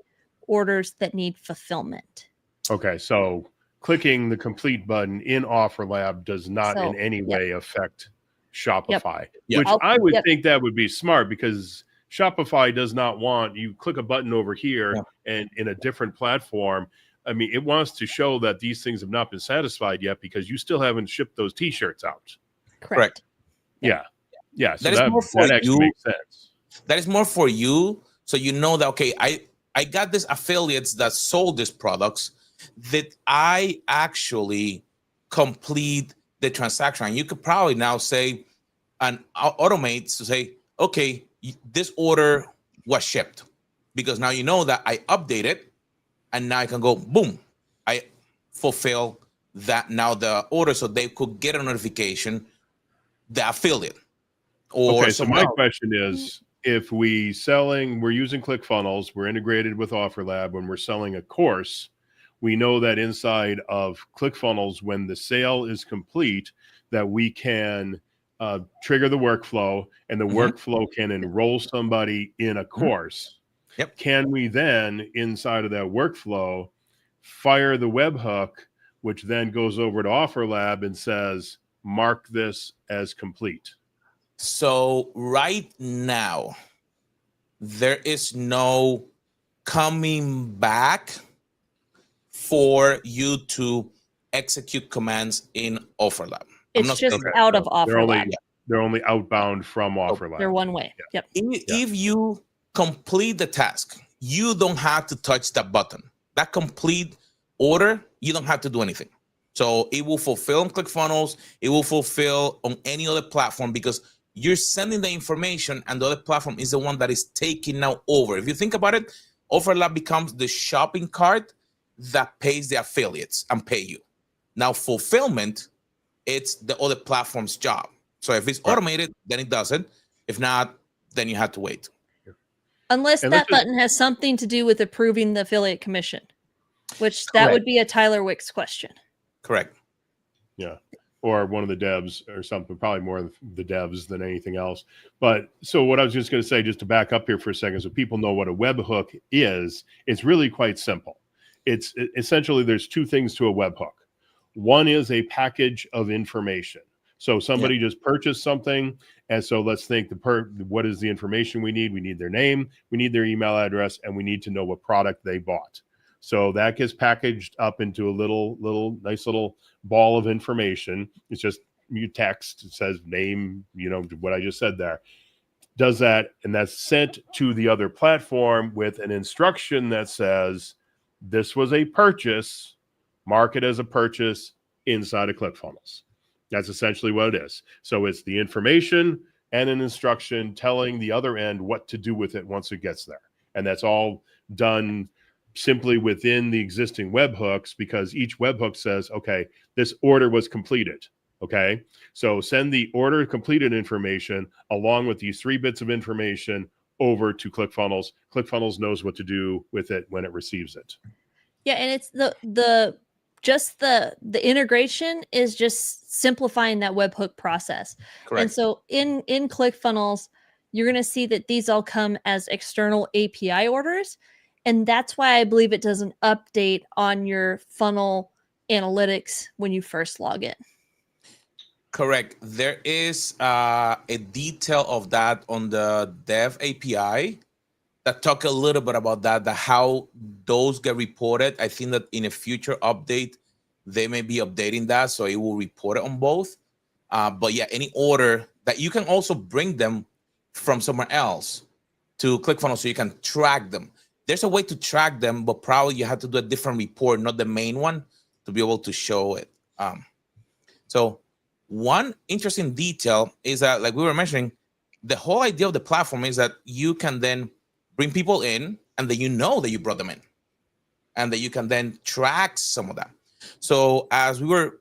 orders that need fulfillment. Okay, so clicking the complete button in OfferLab does not in So, any yep. way affect Shopify, Yep. which I'll- I would yep. think that would be smart, because Shopify does not want you click a button over here and in a different platform. I mean, it wants to show that these things have not been satisfied yet, because you still haven't shipped those t-shirts out. Correct. Yeah. Yeah. So That is more for that actually you. makes sense. That is more for you, so you know that, okay, I got these affiliates that sold these products, that I actually complete the transaction. And you could probably now say and automate to say, okay, this order was shipped, because now you know that I updated, and now I can go boom, I fulfill that now the order, so they could get a notification, the affiliate. Or Okay, so my question is, if we're using ClickFunnels, we're integrated with OfferLab, when we're selling a course, we know that inside of ClickFunnels, when the sale is complete, that we can trigger the workflow, and the workflow can enroll somebody in a course. Yep. Can we then, inside of that workflow, fire the webhook, which then goes over to OfferLab and says, mark this as complete? So right now, there is no coming back for you to execute commands in OfferLab. It's just out of OfferLab. They're only outbound from OfferLab. They're one way. Yep. If you complete the task, you don't have to touch that button. That complete order, you don't have to do anything. So it will fulfill on ClickFunnels. It will fulfill on any other platform, because you're sending the information, and the other platform is the one that is taking now over. If you think about it, OfferLab becomes the shopping cart that pays the affiliates and pay you. Now, fulfillment, it's the other platform's job. So if it's automated, then it does it. If not, then you have to wait. Unless that button has something to do with approving the affiliate commission, which that would be a Tyler Wicks question. Correct. Yeah. Or one of the devs or something, probably more of the devs than anything else. But so what I was just going to say, just to back up here for a second, so people know what a webhook is, it's really quite simple. It's essentially, there's 2 things to a webhook. One is a package of information. So somebody just purchased something. And so let's think what is the information we need? We need their name, we need their email address, and we need to know what product they bought. So that gets packaged up into a nice little ball of information. It's just you text, it says name, what I just said there. Does that, and that's sent to the other platform with an instruction that says, this was a purchase, mark it as a purchase inside of ClickFunnels. That's essentially what it is. So it's the information and an instruction telling the other end what to do with it once it gets there. And that's all done simply within the existing webhooks, because each webhook says, okay, this order was completed. Okay, so send the order completed information along with these 3 bits of information over to ClickFunnels. ClickFunnels knows what to do with it when it receives it. Yeah, and it's the integration is just simplifying that webhook process. Correct. And so in ClickFunnels, you're going to see that these all come as external API orders. And that's why I believe it doesn't update on your funnel analytics when you first log in. Correct. There is a detail of that on the Dev API that talk a little bit about that how those get reported. I think that in a future update, they may be updating that, so it will report it on both. But yeah, any order that you can also bring them from somewhere else to ClickFunnels so you can track them. There's a way to track them, but probably you have to do a different report, not the main one, to be able to show it. So one interesting detail is that, like we were mentioning, the whole idea of the platform is that you can then bring people in, and that you know that you brought them in, and that you can then track some of that. So as we were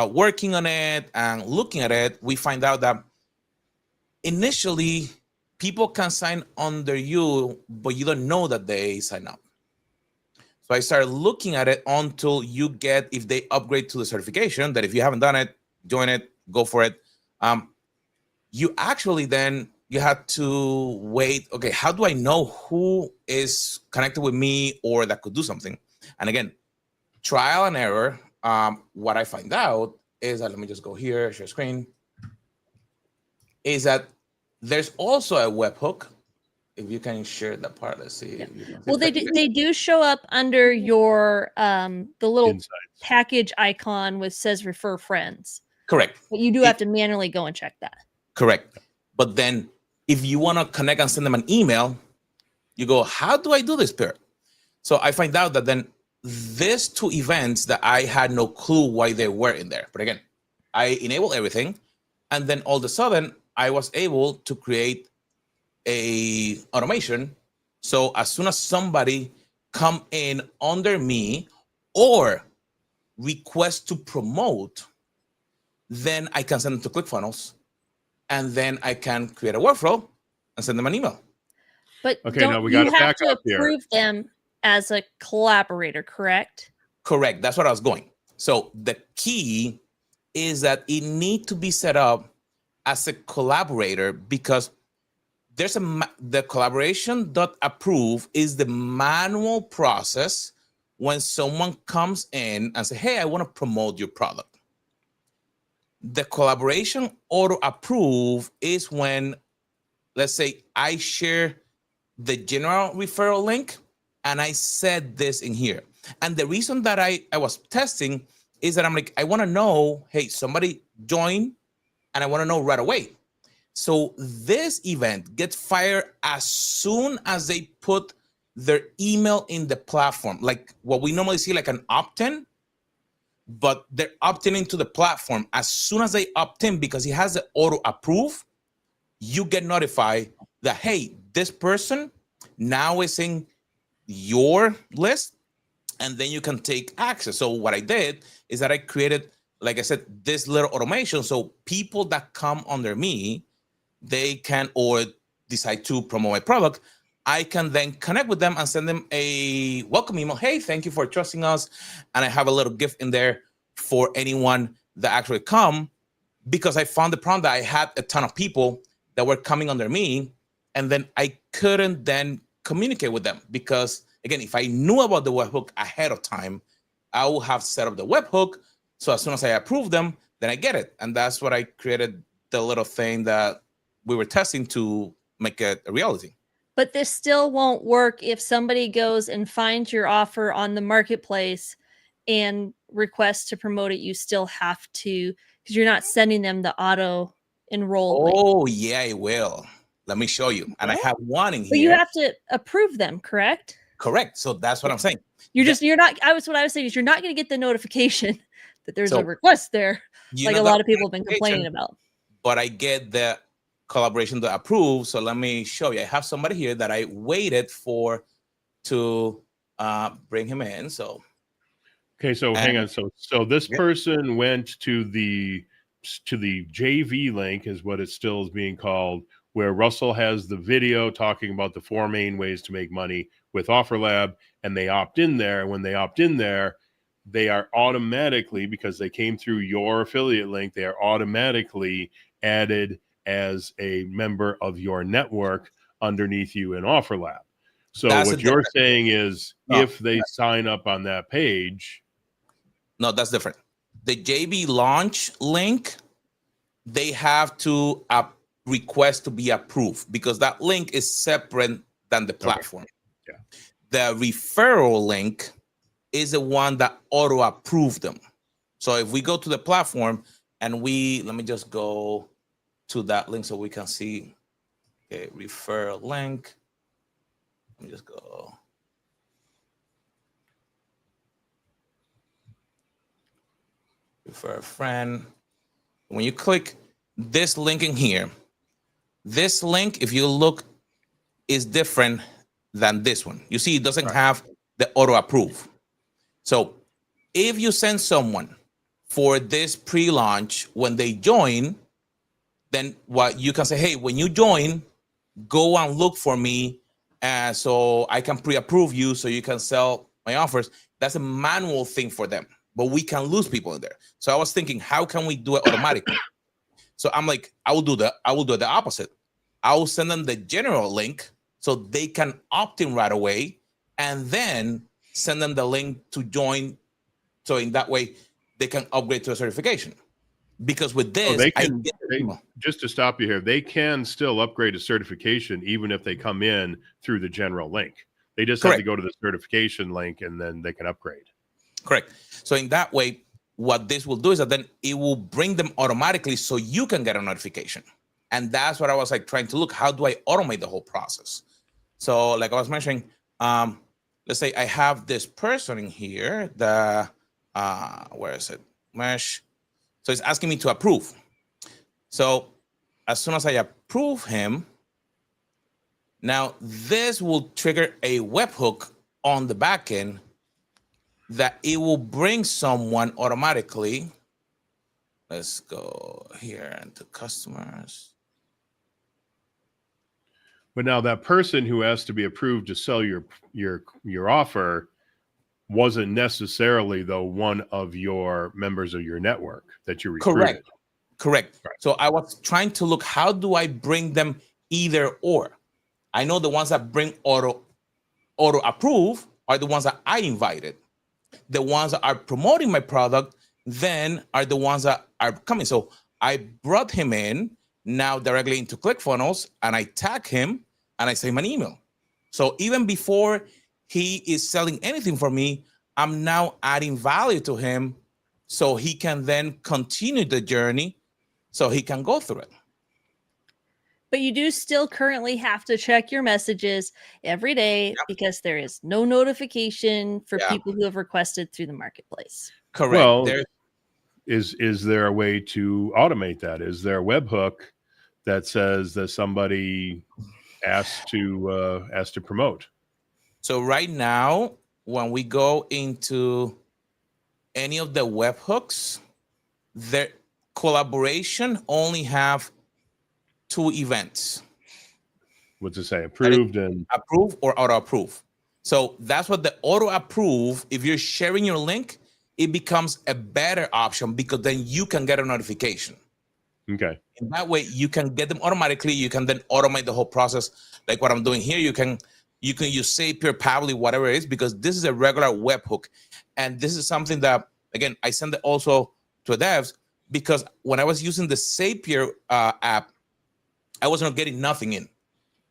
working on it and looking at it, we find out that initially people can sign under you, but you don't know that they sign up. So I started looking at it until you get, if they upgrade to the certification, that if you haven't done it, join it, go for it. You actually then you had to wait. Okay, how do I know who is connected with me or that could do something? And again, trial and error. What I find out is that, let me just go here, share screen, is that there's also a webhook. If you can share that part, let's see. Yeah. If you can Well, they do show up under your the little Insights. package icon which says refer friends. Correct. But you do have to manually go and check that. Correct. But then if you want to connect and send them an email, you go, how do I do this, Pierre? So I find out that then these two events that I had no clue why they were in there. But again, I enabled everything. And then all of a sudden, I was able to create a automation. So as soon as somebody come in under me or request to promote, then I can send them to ClickFunnels, and then I can create a workflow and send them an email. But Okay, don't now we you gotta have back to up here. approve them as a collaborator, correct? Correct. That's what I was going. So the key is that it needs to be set up as a collaborator, because there's the collaboration.approve is the manual process when someone comes in and say, hey, I want to promote your product. The collaboration auto approve is when, let's say, I share the general referral link and I said this in here. And the reason that I was testing is that I'm like, I want to know, hey, somebody joined and I want to know right away. So this event gets fired as soon as they put their email in the platform, like what we normally see like an opt-in, but they're opting into the platform. As soon as they opt in, because it has the auto approve, you get notified that, hey, this person now is in your list, and then you can take access. So what I did is that I created, like I said, this little automation. So people that come under me, they can, or decide to promote my product, I can then connect with them and send them a welcome email. Hey, thank you for trusting us. And I have a little gift in there for anyone that actually come, because I found the problem that I had a ton of people that were coming under me, and then I couldn't then communicate with them, because again, if I knew about the webhook ahead of time, I would have set up the webhook. So as soon as I approve them, then I get it. And that's what I created, the little thing that we were testing to make it a reality. But this still won't work if somebody goes and finds your offer on the marketplace and requests to promote it. You still have to, because you're not sending them the auto enroll link. Oh, yeah, I will. Let me show you. And I have one in But here. you have to approve them, correct? Correct. So that's what I'm saying. You're not, what I was saying is you're not going to get the notification that there's a request there, like a lot of people have been complaining about. But I get the collaboration to approve. So let me show you. I have somebody here that I waited for to bring him in. So okay, so hang on. So this person went to the JV link, is what it still is being called, where Russell has the video talking about the 4 main ways to make money with OfferLab, and they opt in there. And when they opt in there, they are automatically, because they came through your affiliate link, they are automatically added as a member of your network underneath you in OfferLab. So what you're saying is, if they sign up on that page. No, that's different. The JV launch link, they have to request to be approved, because that link is separate than the platform. Okay. Yeah. The referral link is the one that auto approve them. So if we go to the platform and let me just go to that link so we can see. Okay, referral link. Let me just go. Refer a friend. When you click this link in here, this link, if you look, is different than this one. You see, it doesn't have the auto approve. So if you send someone for this pre-launch, when they join, then what you can say, hey, when you join, go and look for me, so I can pre-approve you so you can sell my offers. That's a manual thing for them, but we can lose people in there. So I was thinking, how can we do it automatically? So I'm like, I will do it the opposite. I'll send them the general link so they can opt in right away, and then send them the link to join. So in that way, they can upgrade to a certification. Because with this, they I can, get the email. just to stop you here, they can still upgrade to certification even if they come in through the general link. They just have to go to the certification link and then they can upgrade. Correct. So in that way, what this will do is that then it will bring them automatically so you can get a notification. And that's what I was like trying to look, how do I automate the whole process? So like I was mentioning, let's say I have this person in here, where is it? Mesh. So it's asking me to approve. So as soon as I approve him, now this will trigger a webhook on the back end that it will bring someone automatically. Let's go here into customers. But now that person who has to be approved to sell your offer wasn't necessarily, though, one of your members of your network that you recruited. Correct. Right. So I was trying to look, how do I bring them either or? I know the ones that bring auto approve are the ones that I invited. The ones that are promoting my product then are the ones that are coming. So I brought him in now directly into ClickFunnels, and I tag him and I send him an email. So even before he is selling anything for me, I'm now adding value to him so he can then continue the journey so he can go through it. But you do still currently have to check your messages every day because there is no notification for people who have requested through the marketplace. Correct. Well, is there a way to automate that? Is there a webhook that says that somebody asked to promote? So right now, when we go into any of the webhooks, their collaboration only have 2 events. What's it say? Approved and approve or auto approve. So that's what the auto approve. If you're sharing your link, it becomes a better option because then you can get a notification. Okay. In that way, you can get them automatically. You can then automate the whole process, like what I'm doing here. You can use Zapier, Pabbly, whatever it is, because this is a regular webhook, and this is something that, again, I send it also to devs because when I was using the Zapier app, I was not getting nothing in.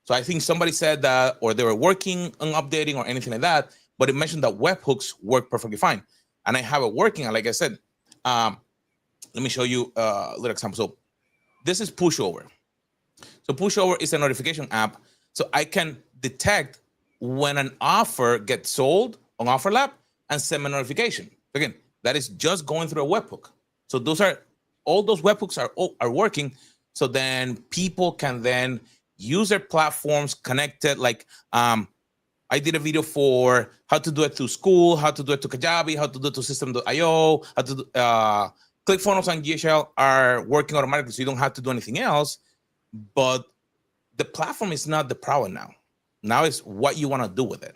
So I think somebody said that, or they were working on updating or anything like that, but it mentioned that webhooks work perfectly fine. And I have it working. And like I said, let me show you a little example. So this is Pushover. So Pushover is a notification app. So I can detect when an offer gets sold on OfferLab and send me a notification. Again, that is just going through a webhook. So all those webhooks are working. So then people can then use their platforms connected. Like I did a video for how to do it through School, how to do it to Kajabi, how to do it to System.io, how to do, ClickFunnels and GSL are working automatically, so you don't have to do anything else. But the platform is not the problem now. Now it's what you want to do with it.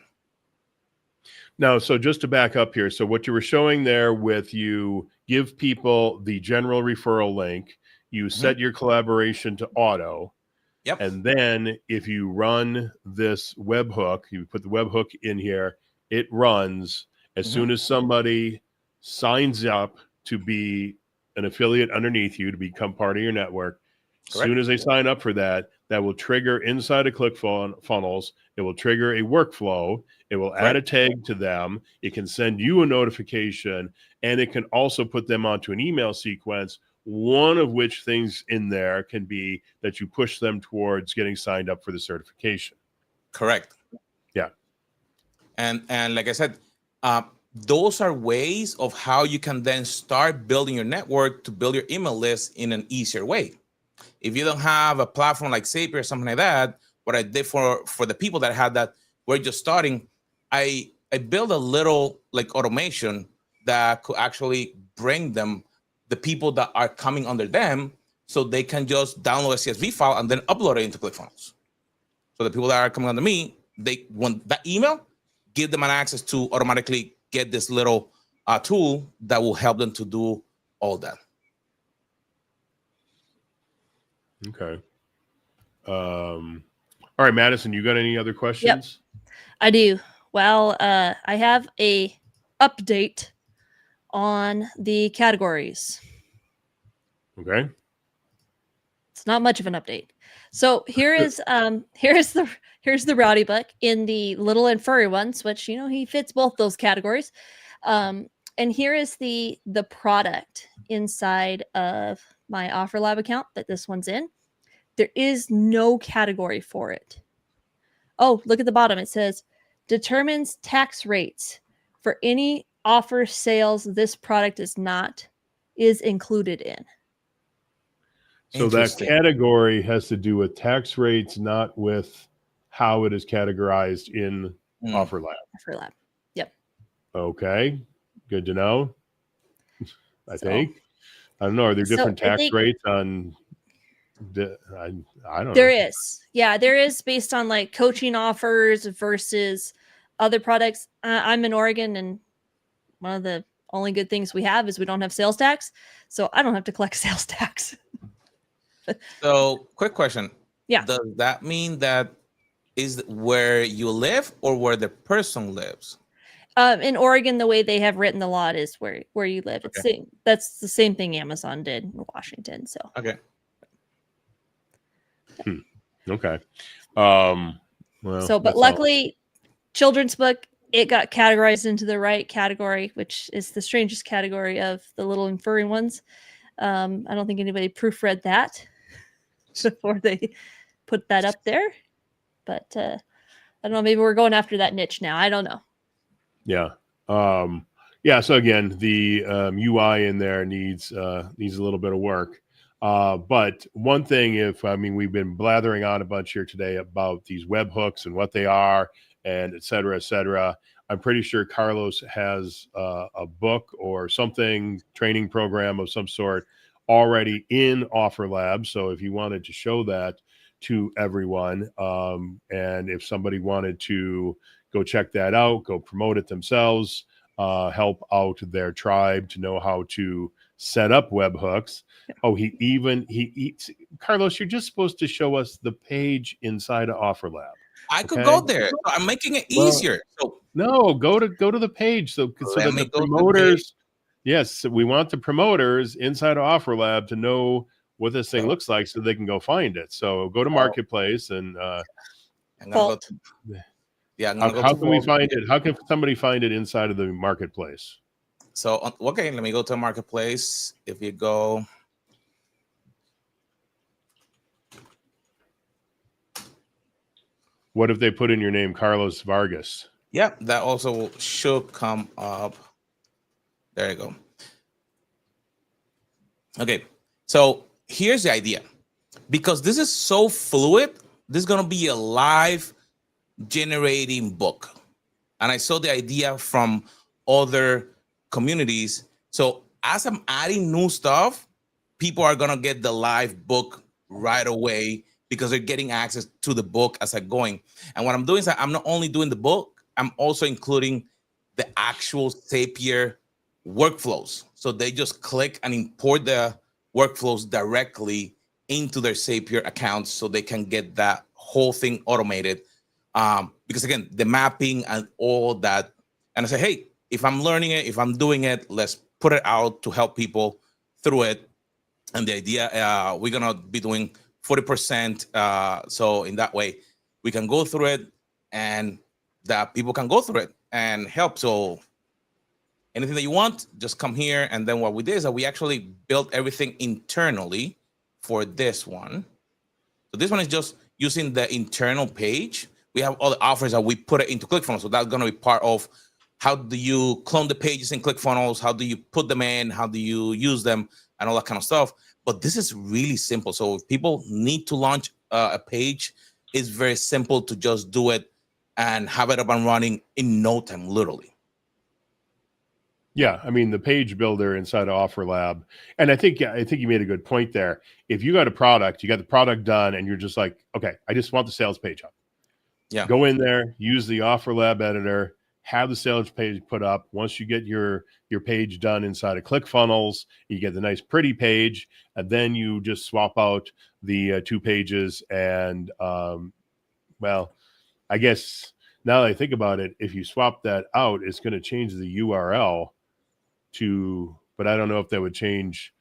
No, so just to back up here, so what you were showing there with you give people the general referral link, you set your collaboration to auto. Yep. And then if you run this webhook, you put the webhook in here, it runs as soon as somebody signs up to be an affiliate underneath you to become part of your network. As soon as they sign up for that, that will trigger inside of ClickFunnels. It will trigger a workflow. It will add a tag to them. It can send you a notification, and it can also put them onto an email sequence. One of which things in there can be that you push them towards getting signed up for the certification. Correct. Yeah. And like I said, those are ways of how you can then start building your network to build your email list in an easier way. If you don't have a platform like Zapier or something like that, what I did for the people that had that were just starting, I built a little like automation that could actually bring them the people that are coming under them, so they can just download a CSV file and then upload it into ClickFunnels. So the people that are coming under me, they want that email, give them an access to automatically get this little tool that will help them to do all that. Okay. All right, Madison, you got any other questions? I do. Well, I have a update on the categories. Okay. It's not much of an update. So here's the Rowdy book in the little and furry ones, which he fits both those categories. And here is the product inside of my OfferLab account that this one's in. There is no category for it. Oh, look at the bottom. It says determines tax rates for any offer sales this product is included in. So that category has to do with tax rates, not with how it is categorized in OfferLab. OfferLab. Yep. Okay. Good to know. I think. I don't know. Are there different tax rates on I don't know. There is. Yeah, there is based on like coaching offers versus other products. I'm in Oregon, and one of the only good things we have is we don't have sales tax. So I don't have to collect sales tax. So quick question. Yeah. Does that mean that is where you live or where the person lives? In Oregon, the way they have written the law is where you live. Okay. That's the same thing Amazon did in Washington. So okay. Okay. Well, but luckily, children's book, it got categorized into the right category, which is the strangest category of the little and furry ones. I don't think anybody proofread that before they put that up there. But I don't know. Maybe we're going after that niche now. I don't know. Yeah. Yeah. So again, the UI in there needs a little bit of work. But one thing, we've been blathering on a bunch here today about these webhooks and what they are and et cetera, et cetera. I'm pretty sure Carlos has a book or something, training program of some sort already in OfferLab. So if you wanted to show that to everyone, and if somebody wanted to go check that out, go promote it themselves, help out their tribe to know how to set up webhooks. Oh, Carlos, you're just supposed to show us the page inside of OfferLab. I could go there. I'm making it easier. So no, go to the page so that the promoters. Yes, we want the promoters inside of OfferLab to know what this thing looks like so they can go find it. So go to Marketplace and how can we find it? How can somebody find it inside of the Marketplace? So, okay, let me go to Marketplace. If you go, what if they put in your name, Carlos Vargas? Yeah, that also should come up. There you go. Okay, so here's the idea. Because this is so fluid, this is going to be a live generating book. And I saw the idea from other communities. So as I'm adding new stuff, people are going to get the live book right away because they're getting access to the book as I'm going. And what I'm doing is I'm not only doing the book, I'm also including the actual Zapier workflows. So they just click and import the workflows directly into their Zapier accounts so they can get that whole thing automated. Because again, the mapping and all that. And I say, hey, if I'm learning it, if I'm doing it, let's put it out to help people through it. And the idea, we're going to be doing 40%. So in that way, we can go through it and that people can go through it and help. So anything that you want, just come here. And then what we did is that we actually built everything internally for this one. So this one is just using the internal page. We have all the offers that we put it into ClickFunnels. So that's going to be part of how do you clone the pages in ClickFunnels? How do you put them in? How do you use them? And all that kind of stuff. But this is really simple. So if people need to launch a page, it's very simple to just do it and have it up and running in no time, literally. Yeah, I mean, the page builder inside of OfferLab, and I think you made a good point there. If you got a product, you got the product done, and you're just like, okay, I just want the sales page up. Yeah. Go in there, use the OfferLab editor, have the sales page put up. Once you get your page done inside of ClickFunnels, you get the nice pretty page, and then you just swap out the 2 pages. And well, I guess now that I think about it, if you swap that out, it's going to change the URL to, but I don't know if that would change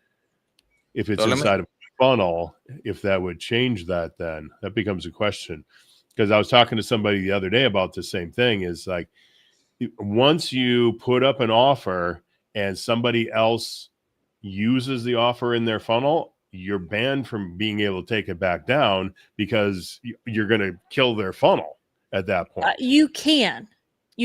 if it's inside of a funnel, if that would change that. Then that becomes a question, because I was talking to somebody the other day about the same thing. Is like, once you put up an offer and somebody else uses the offer in their funnel, you're banned from being able to take it back down, because you're going to kill their funnel at that point. You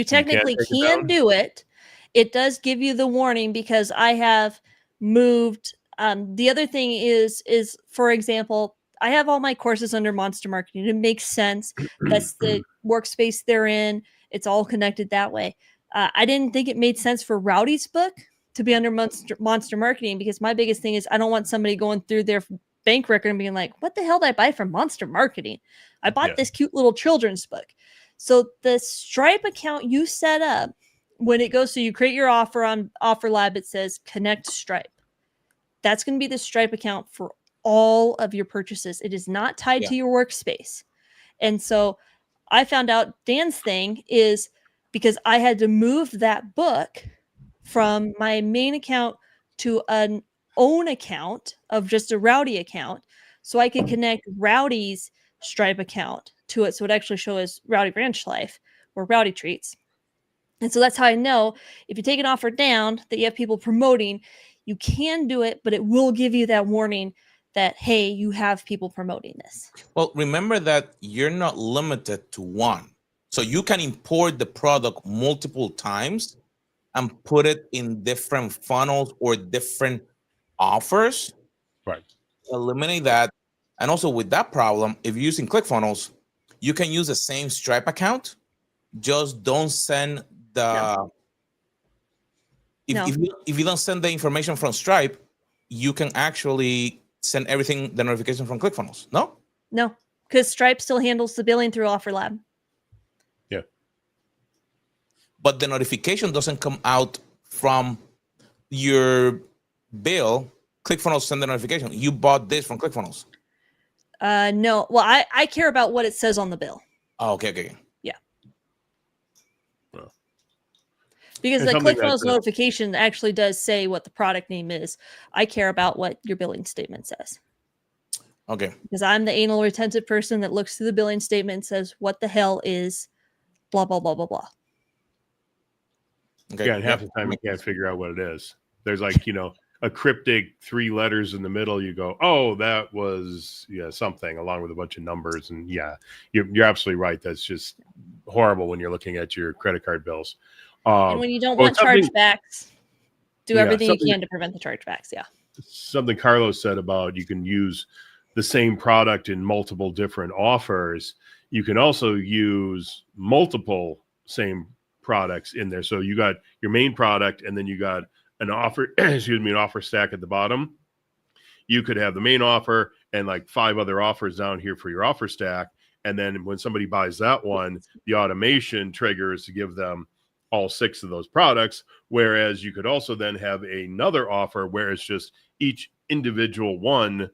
technically can do it. It does give you the warning, because I have moved. The other thing is for example, I have all my courses under Monster Marketing. It makes sense. That's the workspace they're in. It's all connected that way. I didn't think it made sense for Rowdy's book to be under Monster Marketing, because my biggest thing is I don't want somebody going through their bank record and being like, what the hell did I buy from Monster Marketing? I bought this cute little children's book. So the Stripe account you set up, when it goes, so you create your offer on OfferLab, it says connect Stripe. That's going to be the Stripe account for all of your purchases. It is not tied to your workspace. And so I found out Dan's thing is because I had to move that book from my main account to an own account of just a Rowdy account, so I could connect Rowdy's Stripe account to it, so it actually shows Rowdy Branch Life or Rowdy Treats. And so that's how I know if you take an offer down that you have people promoting, you can do it, but it will give you that warning that, hey, you have people promoting this. Well, remember that you're not limited to one. So you can import the product multiple times and put it in different funnels or different offers. Right. Eliminate that. And also with that problem, if you're using ClickFunnels, you can use the same Stripe account. Just don't send the... If you don't send the information from Stripe, you can actually send everything, the notification from ClickFunnels. No, because Stripe still handles the billing through OfferLab. Yeah, but the notification doesn't come out from your bill. ClickFunnels send the notification. You bought this from ClickFunnels. No. Well, I care about what it says on the bill. Oh, okay. Yeah. Because the ClickFunnels notification actually does say what the product name is. I care about what your billing statement says. Okay. Because I'm the anal retentive person that looks through the billing statement and says, what the hell is blah, blah, blah, blah, blah. Okay. Yeah, and half the time you can't figure out what it is. There's like, a cryptic 3 letters in the middle. You go, oh, that was something, along with a bunch of numbers. And you're absolutely right. That's just horrible when you're looking at your credit card bills. And when you don't want chargebacks, do everything you can to prevent the chargebacks. Yeah. Something Carlos said about you can use the same product in multiple different offers. You can also use multiple same products in there. So you got your main product, and then you got an offer, an offer stack at the bottom. You could have the main offer and like 5 other offers down here for your offer stack. And then when somebody buys that one, the automation triggers to give them all 6 of those products. Whereas you could also then have another offer where it's just each individual one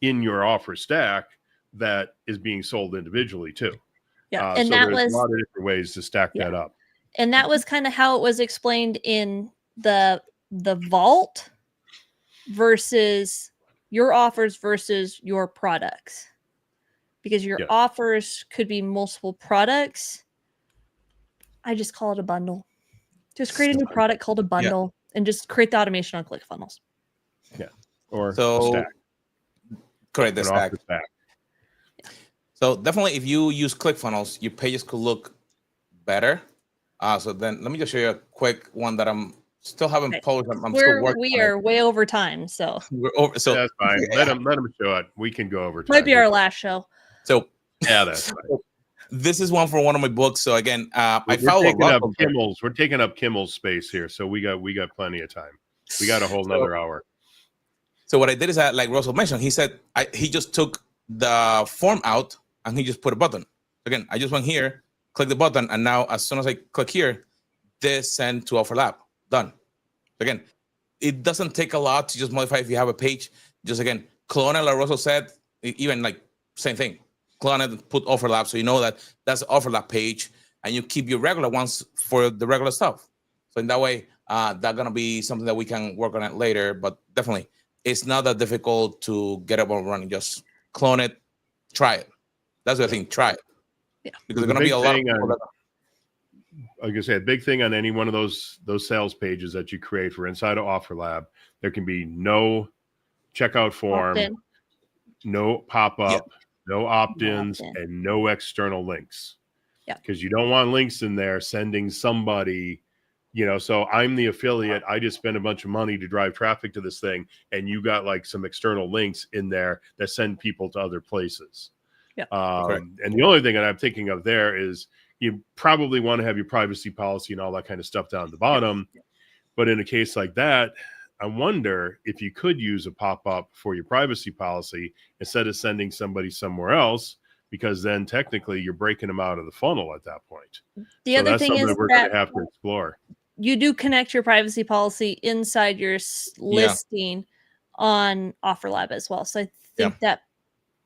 in your offer stack that is being sold individually too. Yeah. And so that there's a lot of different ways to stack that up. And that was kind of how it was explained in the vault versus your offers versus your products, because your offers could be multiple products. I just call it a bundle. Just create a new product called a bundle and just create the automation on ClickFunnels. Yeah. Or stack. Correct. The stack. So definitely if you use ClickFunnels, your pages could look better. So then let me just show you a quick one that I'm still haven't published. I'm still working. We are way over time, so we're over. So that's fine. Let them show it. We can go over time. Might be our last show. So that's fine. This is one for one of my books. So again, we're taking up Kimmel's. We're taking up Kimmel's space here, so we got plenty of time. We got a whole nother hour. So what I did is that, like Russell mentioned, he said he just took the form out and he just put a button. Again, I just went here, click the button, and now as soon as I click here, this sent to OfferLab. Done. Again, it doesn't take a lot to just modify. If you have a page, just again, clone it, like Russell said, even like same thing. Clone it, put OfferLab, so you know that that's the OfferLab page, and you keep your regular ones for the regular stuff. So in that way, that's gonna be something that we can work on it later. But definitely, it's not that difficult to get up and running. Just clone it, try it. That's the thing. Try it. Yeah. Because there's gonna be a lot of people that, like I said, big thing on any one of those sales pages that you create for inside of OfferLab, there can be no checkout form, Opt-in. no pop-up, no opt-ins, Opt-in. and no external links. Yeah. Because you don't want links in there sending somebody, so I'm the affiliate. I just spent a bunch of money to drive traffic to this thing, and you got like some external links in there that send people to other places. Yeah. And the only thing that I'm thinking of there is you probably want to have your privacy policy and all that kind of stuff down at the bottom. Yeah. But in a case like that, I wonder if you could use a pop-up for your privacy policy instead of sending somebody somewhere else, because then technically you're breaking them out of the funnel at that point. The other that's thing something is we're going to have to explore. You do connect your privacy policy inside your listing on OfferLab as well. So I think that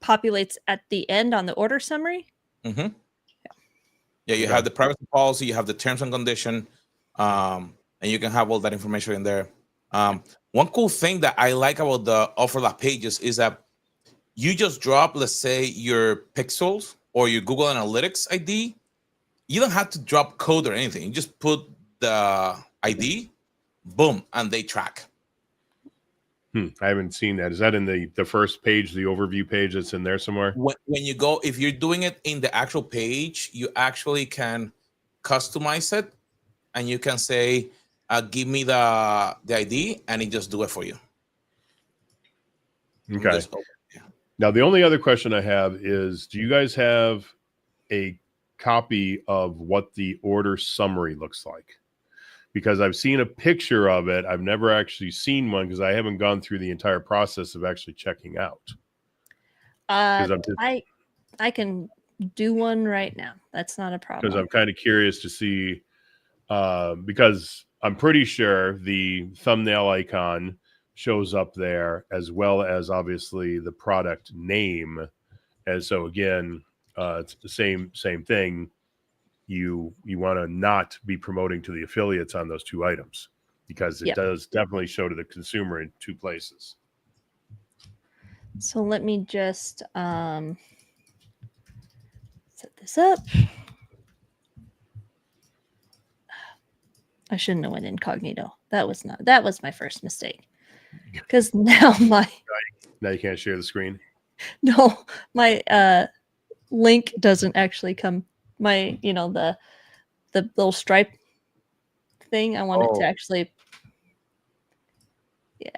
populates at the end on the order summary. Mm-hmm. Yeah, you have the privacy policy, you have the terms and condition, and you can have all that information in there. One cool thing that I like about the OfferLab pages is that you just drop, let's say, your pixels or your Google Analytics ID. You don't have to drop code or anything. You just put the ID, boom, and they track. I haven't seen that. Is that in the first page, the overview page that's in there somewhere? When you go, if you're doing it in the actual page, you actually can customize it, and you can say, give me the ID, and it just do it for you. Okay. Now, the only other question I have is, do you guys have a copy of what the order summary looks like? Because I've seen a picture of it. I've never actually seen one because I haven't gone through the entire process of actually checking out. I can do one right now. That's not a problem. Because I'm kind of curious to see, because I'm pretty sure the thumbnail icon shows up there, as well as obviously the product name. And so again, it's the same thing. You want to not be promoting to the affiliates on those two items, because it does definitely show to the consumer in two places. So let me just set this up. I shouldn't have went incognito. That was my first mistake. Because now you can't share the screen. No, my link doesn't actually come. My the little stripe thing. I want it to actually. Yeah.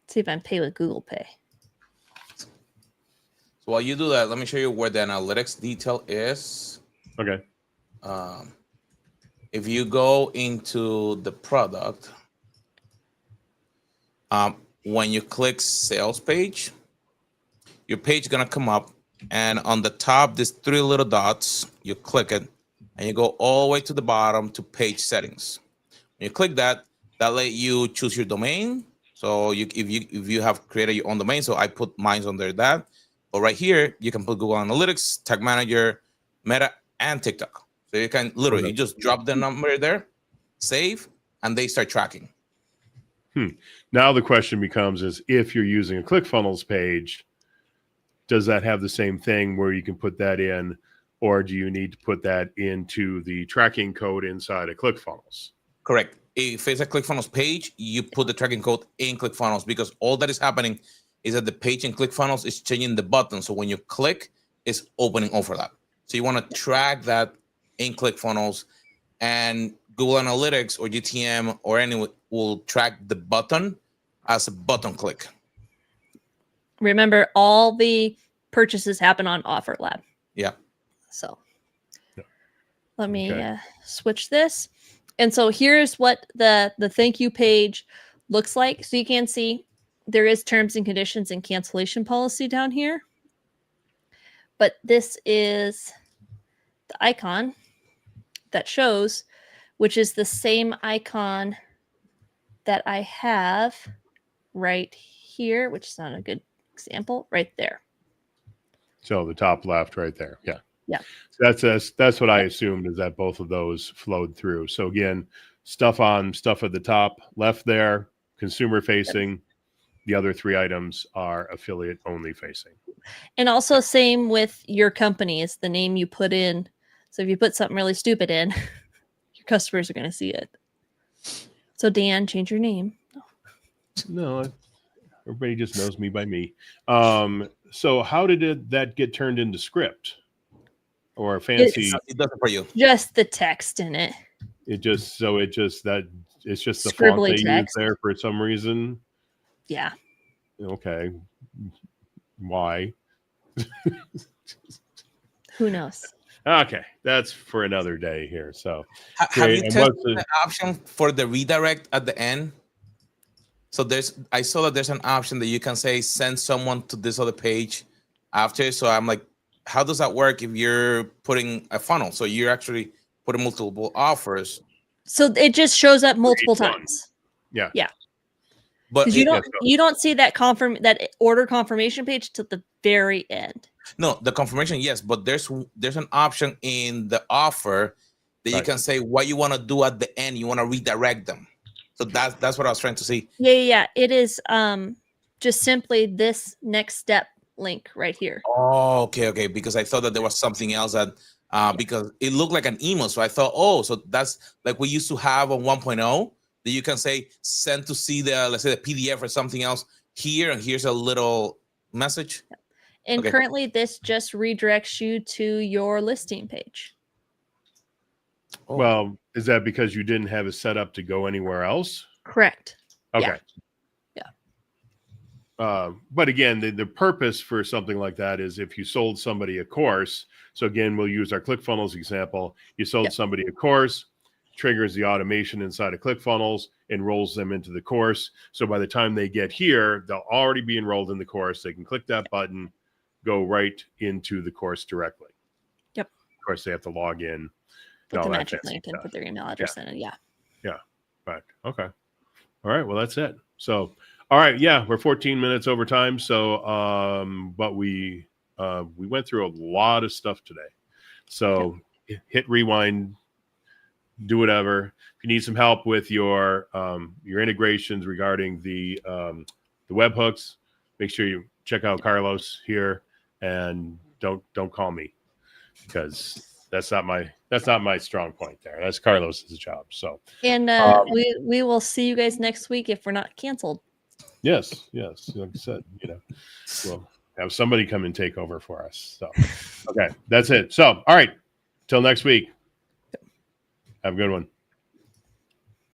See if I can pay with Google Pay. So while you do that, let me show you where the analytics detail is. Okay. If you go into the product, when you click sales page, your page is going to come up, and on the top, there's three little dots. You click it, and you go all the way to the bottom to page settings. When you click that let you choose your domain. So if you have created your own domain, so I put mine under that. But right here, you can put Google Analytics, Tag Manager, Meta, and TikTok. So you can literally you just drop the number there, save, and they start tracking. Now the question becomes is, if you're using a ClickFunnels page, does that have the same thing where you can put that in, or do you need to put that into the tracking code inside of ClickFunnels? Correct. If it's a ClickFunnels page, you put the tracking code in ClickFunnels, because all that is happening is that the page in ClickFunnels is changing the button. So when you click, it's opening OfferLab. So you want to track that in ClickFunnels, and Google Analytics or GTM or anyone will track the button as a button click. Remember, all the purchases happen on OfferLab. Yeah. So let me switch this. And so here's what the thank you page looks like. So you can see there is terms and conditions and cancellation policy down here. But this is the icon that shows, which is the same icon that I have right here, which is not a good example, right there. So the top left right there. Yeah. Yeah. So that's what I assumed, is that both of those flowed through. So again, stuff at the top left there, consumer facing. The other 3 items are affiliate only facing. And also same with your company, is the name you put in. So if you put something really stupid in, your customers are going to see it. So Dan, change your name. No, everybody just knows me by me. So how did that get turned into script or a fancy? It does it for you. Just the text in it. It's just the font Scribbly they use text. there for some reason. Yeah. Okay, why? Who knows? Okay, that's for another day here. So Have you and tested what's the- the option for the redirect at the end? So I saw that there's an option that you can say send someone to this other page after. So I'm like, how does that work if you're putting a funnel? So you're actually putting multiple offers. So it just shows up multiple each one. times. Yeah. Yeah. But Because you don't see that order confirmation page till the very end. no, the confirmation, yes, but there's an option in the offer that you Right. can say what you want to do at the end. You want to redirect them. So that's what I was trying to see. Yeah. It is just simply this next step link right here. Oh, okay. Because I thought that there was something else that because it looked like an email. So I thought, so that's like we used to have on 1.0 that you can say send to see let's say the PDF or something else here, and here's a little message. And Okay. currently this just redirects you to your listing page. Oh. Well, is that because you didn't have it set up to go anywhere else? Correct. Okay. Yeah. But again, the purpose for something like that is if you sold somebody a course. So again, we'll use our ClickFunnels example. You sold somebody a course, triggers the automation inside of ClickFunnels, enrolls them into the course. So by the time they get here, they'll already be enrolled in the course. They can click that button, go right into the course directly. Yep. Of course, they have to log in. Put the that magic fancy link and stuff. put their email address in it. Yeah. Right. Okay. All right. Well, that's it. So, all right. Yeah, we're 14 minutes over time. So, but we went through a lot of stuff today. So hit rewind, do whatever. If you need some help with your integrations regarding the webhooks, make sure you check out Carlos here, and don't call me, because that's not my strong point there. That's Carlos's job. So, And we will see you guys next week if we're not canceled. yes. Like I said, we'll have somebody come and take over for us. So, okay, that's it. So, all right, till next week. Have a good one.